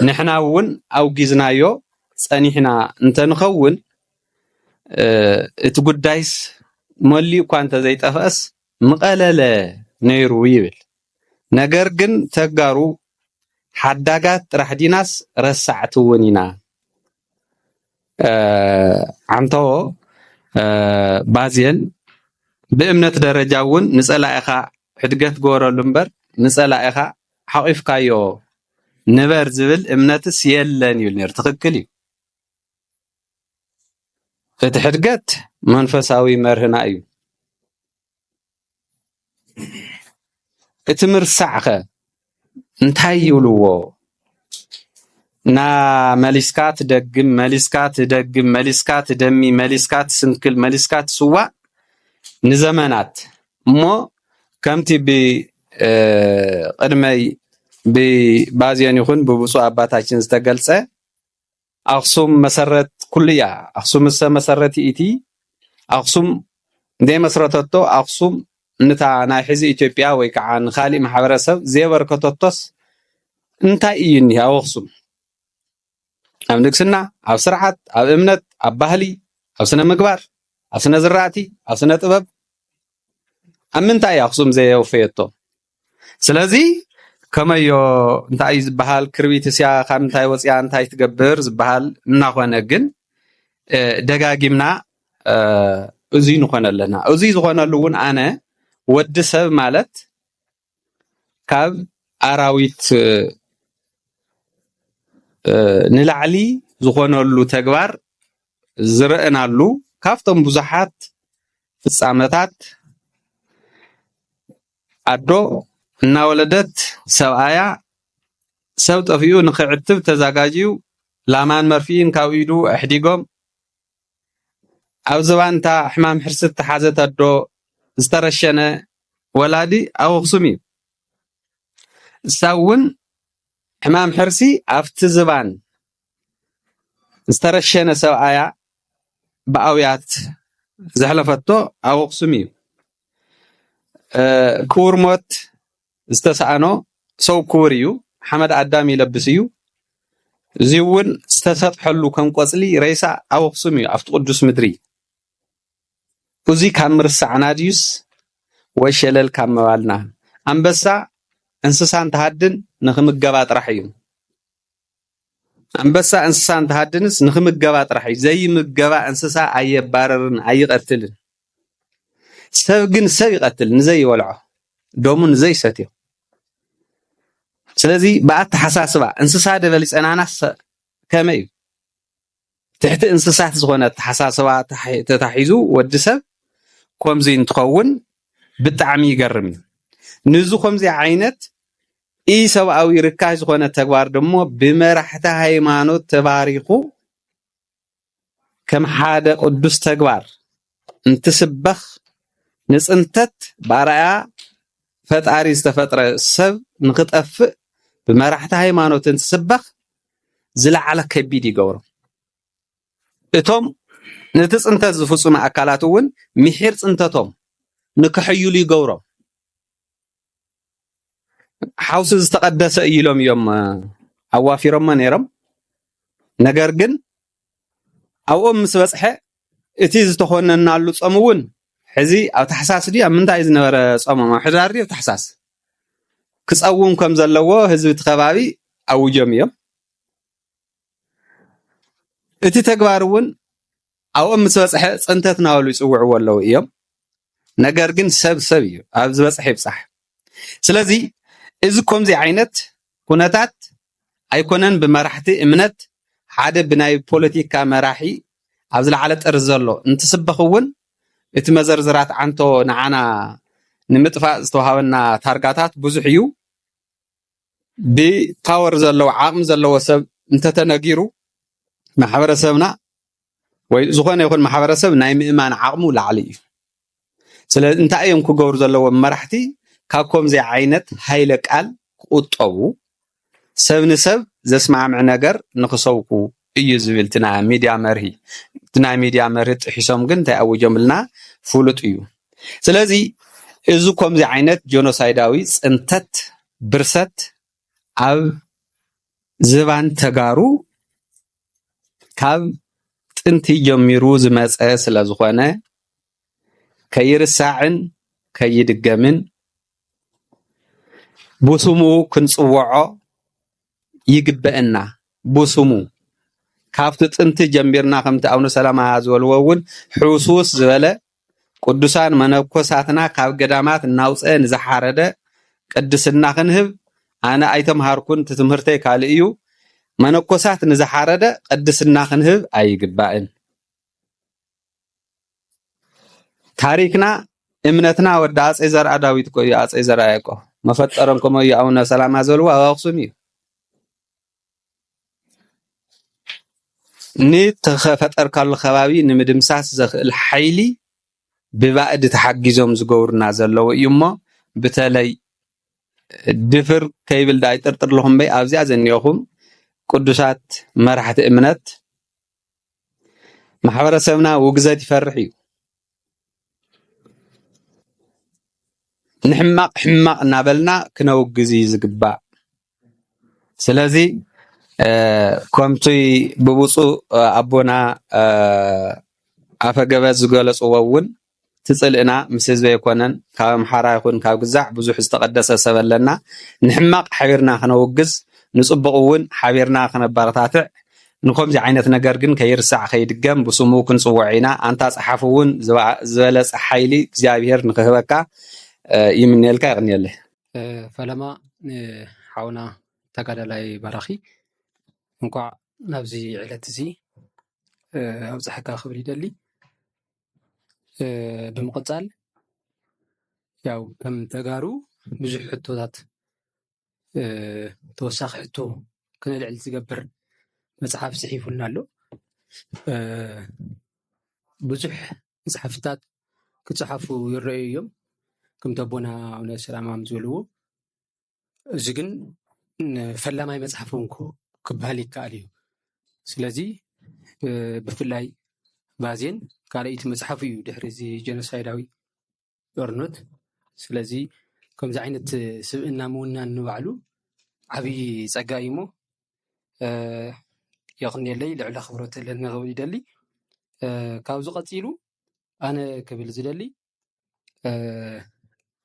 ንሕና እውን ኣውጊዝናዮ ፀኒሕና እንተንኸውን እቲ ጉዳይስ መሊኡ እኳ እንተዘይጠፍአስ ምቐለለ ነይሩ ይብል ነገር ግን ተጋሩ ሓዳጋት ጥራሕ ዲናስ ረሳዕቲ እውን ኢና ዓንተዎ ባዝየን ብእምነት ደረጃ እውን ንጸላኢኻ ሕድገት ገበረሉ እምበር ንጸላኢኻ ሓቂፍካዮ ንበር ዝብል እምነትስ የለን ይብል ነይሩ ትክክል እዩ እቲ ሕድገት መንፈሳዊ መርህና እዩ እቲ ምርሳዕኸ እንታይ ይብልዎ ና መሊስካ ትደግም መሊስካ ትደግም መሊስካ ትደሚ መሊስካ ትስንክል መሊስካ ትስዋዕ ንዘመናት እሞ ከምቲ ብቅድመይ ብባዝየን ይኹን ብብፁዕ አባታችን ዝተገልጸ ኣክሱም መሰረት ኩሉ እያ ኣክሱም መሰረት ኢቲ ኣክሱም እንደይ መስረተቶ ኣክሱም ንታ ናይ ሕዚ ኢትዮጵያ ወይ ከዓ ንኻሊእ ማሕበረሰብ ዘበርከተቶስ እንታይ እዩ እኒሀ ኣብ ኣክሱም ኣብ ንግስና ኣብ ስርዓት ኣብ እምነት ኣብ ባህሊ ኣብ ስነ ምግባር ኣብ ስነ ዝራእቲ ኣብ ስነ ጥበብ ኣብ ምንታይ ኣክሱም ዘየውፈየቶ ስለዚ ከመዮ እንታይ ዝበሃል ክርቢት እስያ ካብ እንታይ ወፅያ እንታይ ትገብር ዝበሃል እናኾነ ግን ደጋጊምና እዚ ንኾነለና እዚ ዝኾነሉ እውን ኣነ ወዲ ሰብ ማለት ካብ ኣራዊት ንላዕሊ ዝኾነሉ ተግባር ዝረአናሉ ካብቶም ብዙሓት ፍጻመታት ኣዶ እናወለደት ሰብኣያ ሰብ ጠፊኡ ንኽዕትብ ተዘጋጅዩ ላማን መርፊን ካብ ኢዱ ኣሕዲጎም ኣብ ዘባንታ ሕማም ሕርስት ተሓዘት ኣዶ ዝተረሸነ ወላዲ ኣብ ኣክሱም እዩ እሳ እውን ሕማም ሕርሲ ኣብቲ ዝባን ዝተረሸነ ሰብኣያ ብኣውያት ዘሕለፈቶ ኣብ ኣክሱም እዩ ክቡር ሞት ዝተሰኣኖ ሰው ክቡር እዩ ሓመድ ኣዳም ይለብስ እዩ እዚ እውን ዝተሰጥሐሉ ከም ቆፅሊ ሬሳ ኣብ ኣክሱም እዩ ኣብቲ ቅዱስ ምድሪ እዚ ካብ ምርሳዕና ድዩስ ወይ ሸለል ካብ መባልና ኣንበሳ እንስሳ እንተሃድን ንኽምገባ ጥራሕ እዩ አንበሳ እንስሳ እንተሃድንስ ንኽምገባ ጥራሕ እዩ ዘይምገባ እንስሳ ኣየባረርን ኣይቀትልን ሰብ ግን ሰብ ይቀትል ንዘይበልዖ ደሙ ንዘይሰትዮ ስለዚ ብኣተሓሳስባ እንስሳ ደበሊፀናናስ ከመይ እዩ ትሕቲ እንስሳት ዝኾነ ኣተሓሳስባ ተታሒዙ ወዲ ሰብ ከምዚ እንትኸውን ብጣዕሚ ይገርም እዩ ንዙ ከምዚ ዓይነት ኢ ሰብኣዊ ርካሽ ዝኾነ ተግባር ደሞ ብመራሕቲ ሃይማኖት ተባሪኹ ከም ሓደ ቅዱስ ተግባር እንትስበኽ ንፅንተት ባርኣያ ፈጣሪ ዝተፈጥረ ሰብ ንክጠፍእ ብመራሕቲ ሃይማኖትን ትስበኽ ዝለዓለ ከቢድ ይገብሮ እቶም ነቲ ፅንተት ዝፍፅሙ ኣካላት እውን ምሒር ፅንተቶም ንክሕይሉ ይገብሮም ሓውሲ ዝተቀደሰ ኢሎም እዮም ኣዋፊሮሞ ነይሮም ነገር ግን ኣብኦም ምስ በፅሐ እቲ ዝተኮነናሉ ፆም እውን ሕዚ ኣብ ታሕሳስ ዲ ኣብ ምንታይ ዝነበረ ፆሞም ኣብ ሕዳር ዲ ኣብ ታሕሳስ ክፀውም ከም ዘለዎ ህዝቢ እቲ ከባቢ ኣውጆም እዮም እቲ ተግባር እውን ኣብኦም ምስ በፅሐ ፅንተት ናበሉ ይፅውዕዎ ኣለዉ እዮም ነገር ግን ሰብ እዩ ኣብ ዝበፅሐ ይብፃሕ ስለዚ እዚ ከምዚ ዓይነት ኩነታት ኣይኮነን ብመራሕቲ እምነት ሓደ ብናይ ፖለቲካ መራሒ ኣብ ዝለዓለ ጥር ዘሎ እንትስበኽ እውን እቲ መዘርዝራት ዓንቶ ንዓና ንምጥፋእ ዝተዋሃበና ታርጋታት ብዙሕ እዩ ብፓወር ዘለዎ ዓቕሚ ዘለዎ ሰብ እንተተነጊሩ ማሕበረሰብና ወይ ዝኾነ ይኹን ማሕበረሰብ ናይ ምእማን ዓቕሙ ላዕሊ እዩ ስለዚ እንታይ እዮም ክገብሩ ዘለዎም መራሕቲ ካብ ከምዚ ዓይነት ሃይለ ቃል ክቁጠቡ ሰብ ንሰብ ዘስማዕምዕ ነገር ንክሰብኩ እዩ ዝብል ትና ሚድያ መርሂ ጥሒሶም ግን እንታይ ኣውጆምልና ፍሉጥ እዩ ስለዚ እዚ ከምዚ ዓይነት ጆኖሳይዳዊ ፅንተት ብርሰት ኣብ ዝባን ተጋሩ ካብ ጥንቲ ጀሚሩ ዝመፀ ስለ ዝኾነ ከይርሳዕን ከይድገምን ብስሙ ክንፅውዖ ይግበአና ብስሙ ካብቲ ጥንቲ ጀሚርና ከምቲ ኣቡነ ሰላማ ዝበልዎ እውን ሕሱስ ዝበለ ቅዱሳን መነኮሳትና ካብ ገዳማት እናውፅአ ንዝሓረደ ቅድስና ክንህብ ኣነ ኣይተምሃርኩን እቲ ትምህርተይ ካልእ እዩ መነኮሳት ንዝሓረደ ቅድስና ክንህብ ኣይግባእን ታሪክና እምነትና ወዲ ኣፀይ ዘርአ ዳዊት ቆዩ ኣፀይ ዘርአ ያዕቆብ መፈጠሮም ከመ እዩ ኣቡነ ሰላማ ዝበልዎ ኣብ ኣክሱም እዩ ንተፈጠርካሉ ከባቢ ንምድምሳስ ዘኽእል ሓይሊ ብባእዲ ተሓጊዞም ዝገብሩና ዘለዉ እዩ እሞ በተለይ ድፍር ከይብል ዳ ይጥርጥር ለኹም በይ ኣብዚኣ ዘኒኦኹም ቅዱሳት መራሕቲ እምነት ማሕበረሰብና ውግዘት ይፈርሕ እዩ ንሕማቅ ሕማቅ እናበልና ክነውግዝ ዝግባእ ስለዚ ከምቲ ብብፁእ ኣቦና ኣፈገበት ዝገለፅዎ እውን ትፅልእና ምስ ህዝቢ ኣይኮነን ካብ ኣምሓራ ይኹን ካብ ግዛዕ ብዙሕ ዝተቀደሰ ሰብ ኣለና ንሕማቅ ሓቢርና ክነውግዝ ንፅቡቅ እውን ሓቢርና ክነበረታትዕ ንከምዚ ዓይነት ነገር ግን ከይርሳዕ ከይድገም ብስሙ ክንፅውዕ ኢና ኣንታ ፀሓፍ እውን ዝበለፀ ሓይሊ እግዚኣብሄር ንክህበካ ይምንየልካ ይቕንየለ ፈለማ ሓውና ተጋዳላይ በራኺ እንኳዕ ናብዚ ዕለት እዚ ኣብፅሕካ ክብል ይደሊ ብምቕፃል ያው ከም ተጋሩ ብዙሕ ሕቶታት ተወሳኺ ሕቶ ክነልዕል ዝገብር መፅሓፍ ፅሒፉልና ኣሎ ብዙሕ መፅሓፍታት ክፅሓፉ ይረአዩ እዮም ከምቲ ኣቦና ኣቡነ ሰላማ ዝበልዎ እዚ ግን ፈላማይ መፅሓፍ እውን ክበሃል ይከኣል እዩ ስለዚ ብፍላይ ባዜን ካልአይቲ መፅሓፍ እዩ ድሕሪ እዚ ጀኖሳይዳዊ ጦርነት ስለዚ ከምዚ ዓይነት ስብእና ምውናን ንባዕሉ ዓብይ ፀጋ እዩ እሞ የቕንየለይ ልዕሊ ኣኽብሮት ኣለኒ ክብል ይደሊ ካብዚ ቀፂሉ ኣነ ክብል ዝደሊ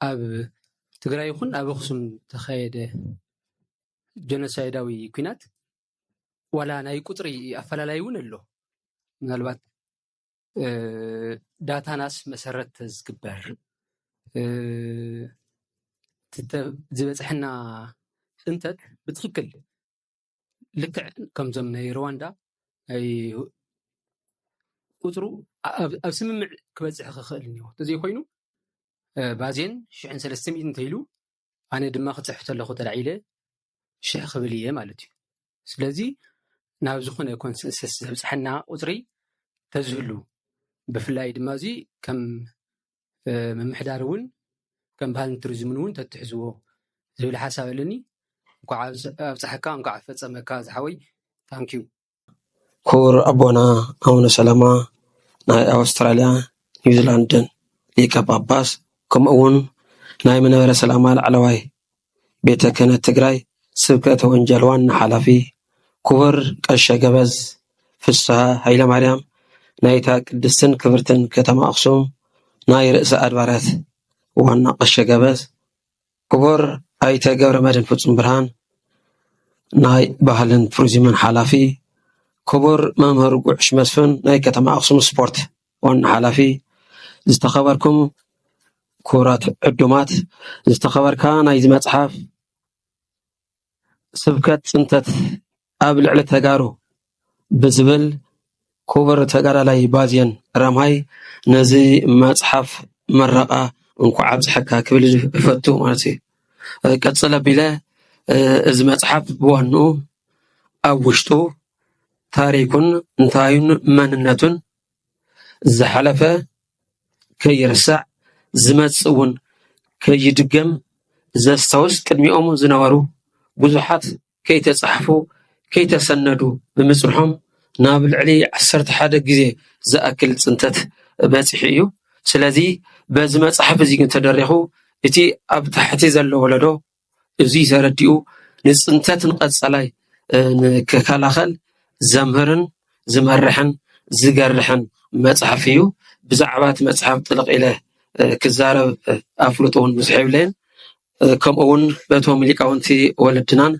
ኣብ ትግራይ ይኹን ኣብ ኣክሱም ተኻየደ ጀኖሳይዳዊ ኩናት ዋላ ናይ ቁፅሪ ኣፈላላይ እውን ኣሎ ምናልባት ዳታናስ መሰረት ዝግበር ዝበፅሐና ፅንተት ብትክክል ልክዕ ከምዞም ናይ ሩዋንዳ ናይ ቁፅሩ ኣብ ስምምዕ ክበፅሕ ክኽእል እኒሆ ተዘይኮይኑ ባዜን 1300 እንተኢሉ ኣነ ድማ ክፅሕፍ ከለኹ ተላዒለ 1000 ክብል እየ ማለት እዩ ስለዚ ናብ ዝኾነ ኮንሰንሰስ ዘብፅሐና ቁፅሪ ተዝህሉ ብፍላይ ድማ እዚ ከም ምምሕዳር እውን ከም ባህልን ቱሪዝምን እውን ተትሕዝዎ ዝብል ሓሳብ ኣለኒ እንኳዕ ኣብፅሐካ እንኳዕ ፈፀመካ ዝሓወይ ታንኪዩ ክቡር ኣቦና ኣቡነ ሰላማ ናይ ኣውስትራልያ ኒውዚላንድን ሊቀ ጳጳስ ከምኡ እውን ናይ መንበረ ሰላማ ላዕለዋይ ቤተ ክህነት ትግራይ ስብከተ ወንጌል ዋና ሓላፊ ክቡር ቀሸ ገበዝ ፍስሐ ሃይለማርያም ናይታ ቅድስትን ክብርትን ከተማ ኣክሱም ናይ ርእሰ ኣድባራት ዋና ቀሸ ገበዝ ክቡር ኣይተ ገብረ መድህን ፍጹም ብርሃን ናይ ባህልን ቱሪዝምን ሓላፊ ክቡር መምህር ጉዕሽ መስፍን ናይ ከተማ ኣክሱም ስፖርት ዋና ሓላፊ ዝተኸበርኩም ክቡራት ዕዱማት ዝተኸበርካ ናይዚ መፅሓፍ ስብከት ፅንተት ኣብ ልዕሊ ተጋሩ ብዝብል ክቡር ተጋዳላይ ባዝየን ረምሃይ ነዚ መፅሓፍ መረቓ እንኳዕ ኣብፅሐካ ክብል ይፈቱ ማለት እዩ ቀፅለ ኣቢለ እዚ መፅሓፍ ብዋንኡ ኣብ ውሽጡ ታሪኩን እንታዩን መንነቱን ዝሓለፈ ከይርሳዕ ዝመፅእ እውን ከይድገም ዘስታውስ ቅድሚኦም ዝነበሩ ብዙሓት ከይተፃሕፉ ከይተሰነዱ ብምፅንሖም ናብ ልዕሊ 11 ግዜ ዝኣክል ፅንተት በፂሑ እዩ ስለዚ በዚ መፅሓፍ እዚ ግን ተደሪኹ እቲ ኣብ ታሕቲ ዘሎ ወለዶ እዚ ተረዲኡ ንፅንተትን ቀፃላይ ንክከላኸል ዘምህርን ዝመርሕን ዝገርሕን መፅሓፍ እዩ ብዛዕባ እቲ መፅሓፍ ጥልቕ ኢለ ክዛረብ ኣፍልጦ እውን ብዙሕ የብለይን ከምኡ እውን በቶም ሊቃውንቲ ወለድናን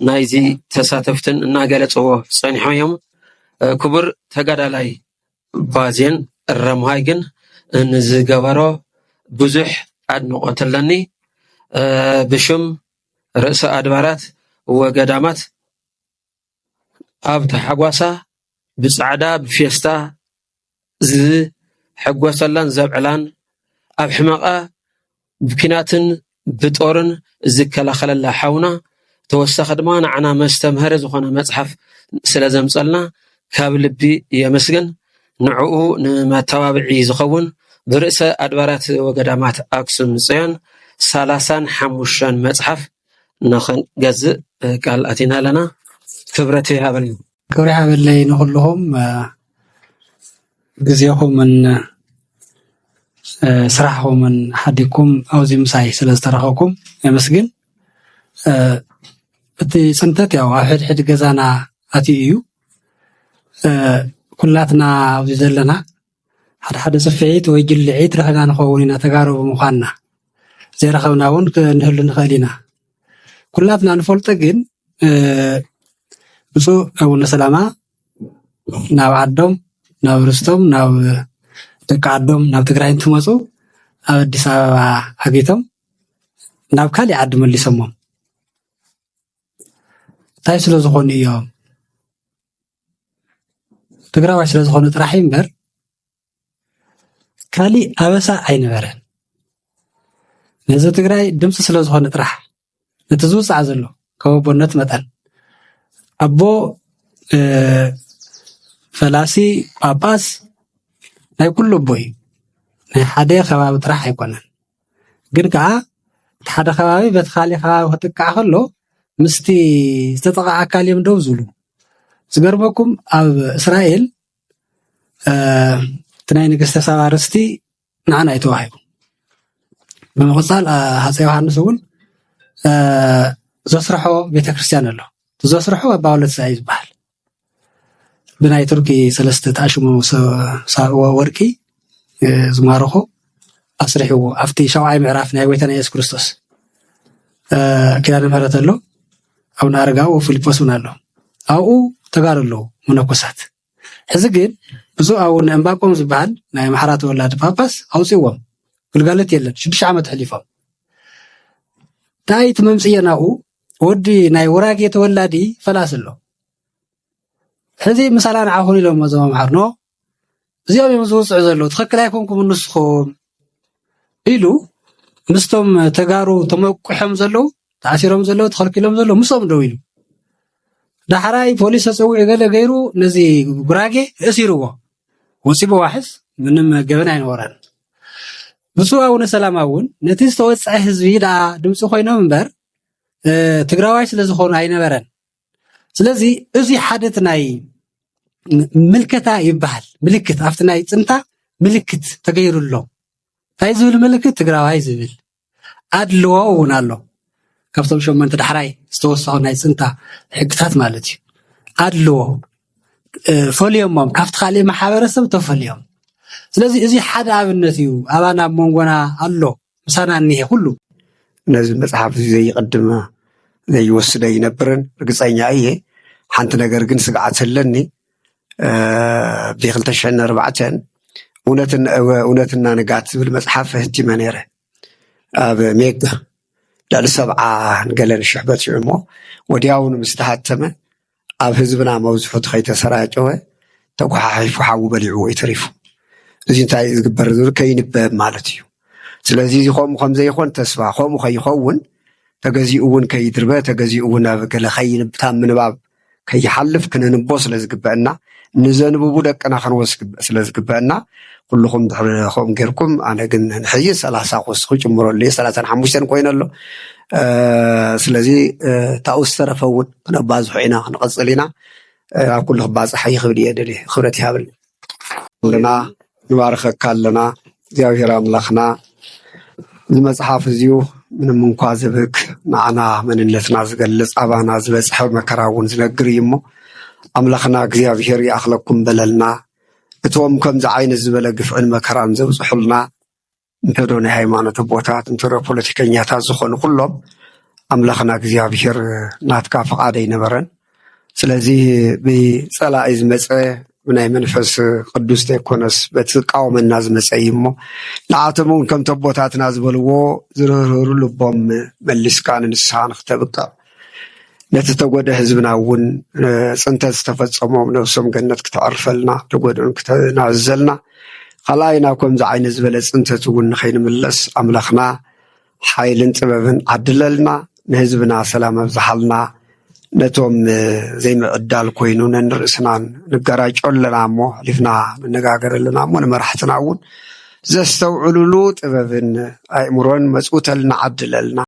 ናይዚ ተሳተፍትን እናገለፅዎ ፀኒሖም እዮም ክቡር ተጋዳላይ ባዝየን ረምሃይ ግን ንዝገበሮ ብዙሕ ኣድንቆት ኣለኒ ብሽም ርእሰ ኣድባራት ወገዳማት ኣብ ተሓጓሳ ብፃዕዳ ብፌስታ ዝሕጎሰላን ዘብዕላን ኣብ ሕመቓ ብኪናትን ብጦርን ዝከላኸለላ ሓውና ተወሳኺ ድማ ንዓና መስተምህሪ ዝኾነ መፅሓፍ ስለ ዘምፀልና ካብ ልቢ የመስግን ንዕኡ ንመተባብዒ ዝኸውን ብርእሰ ኣድባራት ወገዳማት ኣክሱም ፅዮን 35 መፅሓፍ ንኽንገዝእ ቃል ኣቲና ኣለና ክብረት ይሃበኒ ክብሪ ሃበለይ ንኩልኹም ግዜኹምን ስራሕኹምን ሓዲኩም ኣብዚ ምሳይ ስለ ዝተረኸብኩም የመስግን እቲ ፅንተት ያው ኣብ ሕድሕድ ገዛና ኣትዩ እዩ ኩላትና ኣብዚ ዘለና ሓደ ሓደ ፅፍዒት ወይ ጅልዒት ረኽና ንኸውን ኢና ተጋሩ ብምዃንና ዘይረኸብና እውን ክንህሉ ንኽእል ኢና ኩላትና ንፈልጦ ግን ብፁዕ ኣቡነ ሰላማ ናብ ዓዶም ናብ ርስቶም ናብ ደቂ ዓዶም ናብ ትግራይ እንትመፁ ኣብ ኣዲስ ኣበባ ኣጊቶም ናብ ካሊእ ዓዲ መሊሶሞም እንታይ ስለ ዝኾኑ እዮም ትግራዋይ ስለ ዝኾኑ ጥራሕ እምበር ካሊእ ኣበሳ ኣይነበረን ነዚ ትግራይ ድምፂ ስለ ዝኾነ ጥራሕ ነቲ ዝውፃዕ ዘሎ ካብ ኣቦነት መጠን ኣቦ ፈላሲ ጳጳስ ናይ ኩሉ ኣቦ እዩ ናይ ሓደ ከባቢ ጥራሕ ኣይኮነን ግን ከዓ እቲ ሓደ ከባቢ በቲ ካሊእ ከባቢ ክጥቃዕ ከሎ ምስቲ ዝተጠቕዐ ኣካል እዮም ደው ዝብሉ ዝገርመኩም ኣብ እስራኤል እቲ ናይ ንግስተ ሳባ ርስቲ ንዓና እዩ ተዋሂቡ ብምቕፃል ሃፀይ ዮሃንስ እውን ዘስርሖ ቤተክርስትያን ኣሎ ዘስርሖ ኣባ ወለተሳኢ ዝበሃል ብናይ ቱርኪ 3 ተኣሽሙ ወርቂ ዝማርኾ ኣስሪሕዎ ኣብቲ 7ይ ምዕራፍ ናይ ጎይታና ኢየሱስ ክርስቶስ ኪዳነ ምህረት ኣሎ ኣቡነ ኣረጋዊ ወፊልጶስ እውን ኣሎ ኣብኡ ተጋሩ ኣለዉ መነኮሳት ሕዚ ግን ብፁዕ ኣቡነ ዕምባቆም ዝበሃል ናይ ማሕራ ተወላዲ ጳጳስ ኣውፂዎም ግልጋሎት የለን 6 ዓመት ሕሊፎም እንታይ እቲ መምፅየ ናብኡ ወዲ ናይ ወራጌ ተወላዲ ፈላስ ኣሎ ሕዚ ምሳላ ንዓኹን ኢሎም እዞም መምሓርኖ እዚኦም እዮም ዝውፅዑ ዘለዉ ትኽክል ኣይኮንኩም ንስኹም ኢሉ ምስቶም ተጋሩ ተመቁሖም ዘለዉ ተኣሲሮም ዘለዉ ተኸልኪሎም ዘለዉ ምስኦም ደው ኢሉ ዳሕራይ ፖሊስ ተፀዊዑ ገለ ገይሩ ነዚ ጉራጌ እሲርዎ ወፂቦ ዋሕስ ምንም ገበን ኣይነበረን ብፁዕ አቡነ ሰላማ እውን ነቲ ዝተወፅዐ ህዝቢ ዳ ድምፂ ኮይኖም እምበር ትግራዋይ ስለዝኾኑ ኣይነበረን። ስለዚ እዚ ሓደት ናይ ምልከታ ይበሃል ምልክት ኣብቲ ናይ ፅንታ ምልክት ተገይሩሎ እንታይ ዝብል ምልክት ትግራዋይ ዝብል ኣድልዎ እውን ኣሎ ካብቶም 8 ዳሕራይ ዝተወሰኹ ናይ ፅንታ ሕግታት ማለት እዩ ኣድልዎ ፈልዮሞም ካብቲ ካልእ ማሕበረሰብ ተፈልዮም ስለዚ እዚ ሓደ ኣብነት እዩ ኣባና መንጎና ኣሎ ምሳና እኒሄ ኩሉ ነዚ መፅሓፍ ዘይቀድም ዘይወስደ ይነበርን ርግፀኛ እየ ሓንቲ ነገር ግን ስግዓት ኣለኒ ብ2004 እውነትና ንጋት ዝብል መፅሓፍ ህቲመ ነይረ ኣብ ሜጋ ላዕሊ 70 ገለን ሽሕበት ሽዑ እሞ ወዲያውኑ ምስ ተሃተመ ኣብ ህዝብና መብዝሑት ከይተሰራጨወ ተጓሓሒፉ ሓዊ በሊዑ ወይ ተሪፉ እዚ እንታይ ዝግበር ዝብል ከይንበብ ማለት እዩ ስለዚ እዚ ከምኡ ዘይኮን ተስፋ ከምኡ ከይኸውን ተገዚኡ እውን ከይድርበ ተገዚኡ እውን ኣብ ገለ ከይንብታም ምንባብ ከይሓልፍ ክንንቦ ስለዝግበአና ንዘንብቡ ደቅና ክንወስ ስለዝግበአና ኩልኩም ድሕሪኹም ጌርኩም ኣነ ግን ንሕይ 30 ክወስኹ ጭምረሉ 35 ኮይኑ ኣሎ ስለዚ ታው ዝተረፈ እውን ክነባዝሖ ኢና ክንቐፅል ኢና ኣብ ኩሉ ክባፅሕ ይኽእል እየ ደልየ ክብረት ይሃብል ኣለና ንባረኸካ ኣለና እግዚኣብሔር ኣምላኽና እዚ መፅሓፍ እዚዩ ምንም እንኳ ዝብክ ንዓና መንነትና ዝገልፅ ኣባና ዝበፅሐ መከራ እውን ዝነግር እዩ እሞ ኣምላኽና እግዚኣብሔር ይኣኽለኩም በለልና እቶም ከምዚ ዓይነት ዝበለ ግፍዕን መከራን ዘብፅሑልና እንተዶ ናይ ሃይማኖት ቦታት እንተዶ ፖለቲከኛታት ዝኾኑ ኩሎም ኣምላኽና እግዚኣብሔር ናትካ ፈቓደ ይነበረን ስለዚ ብፀላኢ ዝመፀ ብናይ መንፈስ ቅዱስ ዘይኮነስ በቲ ቃወመና ዝመፀ እዩ እሞ ንዓቶም እውን ከምቲ ኣቦታትና ዝበልዎ ዝርህሩ ልቦም መሊስካ ንንስሓ ንክተብቃዕ ነቲ ተጎደ ህዝብና እውን ፅንተት ዝተፈፀሞም ነብሶም ገነት ክተዕርፈልና ተጎድኡን ክትናዘልና ካልኣይ ናብ ከምዚ ዓይነት ዝበለ ፅንተት እውን ንኸይንምለስ ኣምላኽና ሓይልን ጥበብን ዓድለልና ንህዝብና ሰላም ኣብዝሓልና ነቶም ዘይምዕዳል ኮይኑ ነንርእስናን ንገራጮ ኣለና እሞ ሕሊፍና ንነጋገር ኣለና እሞ ንመራሕትና እውን ዘስተውዕሉሉ ጥበብን ኣእምሮን መፅውተልና ዓድለልና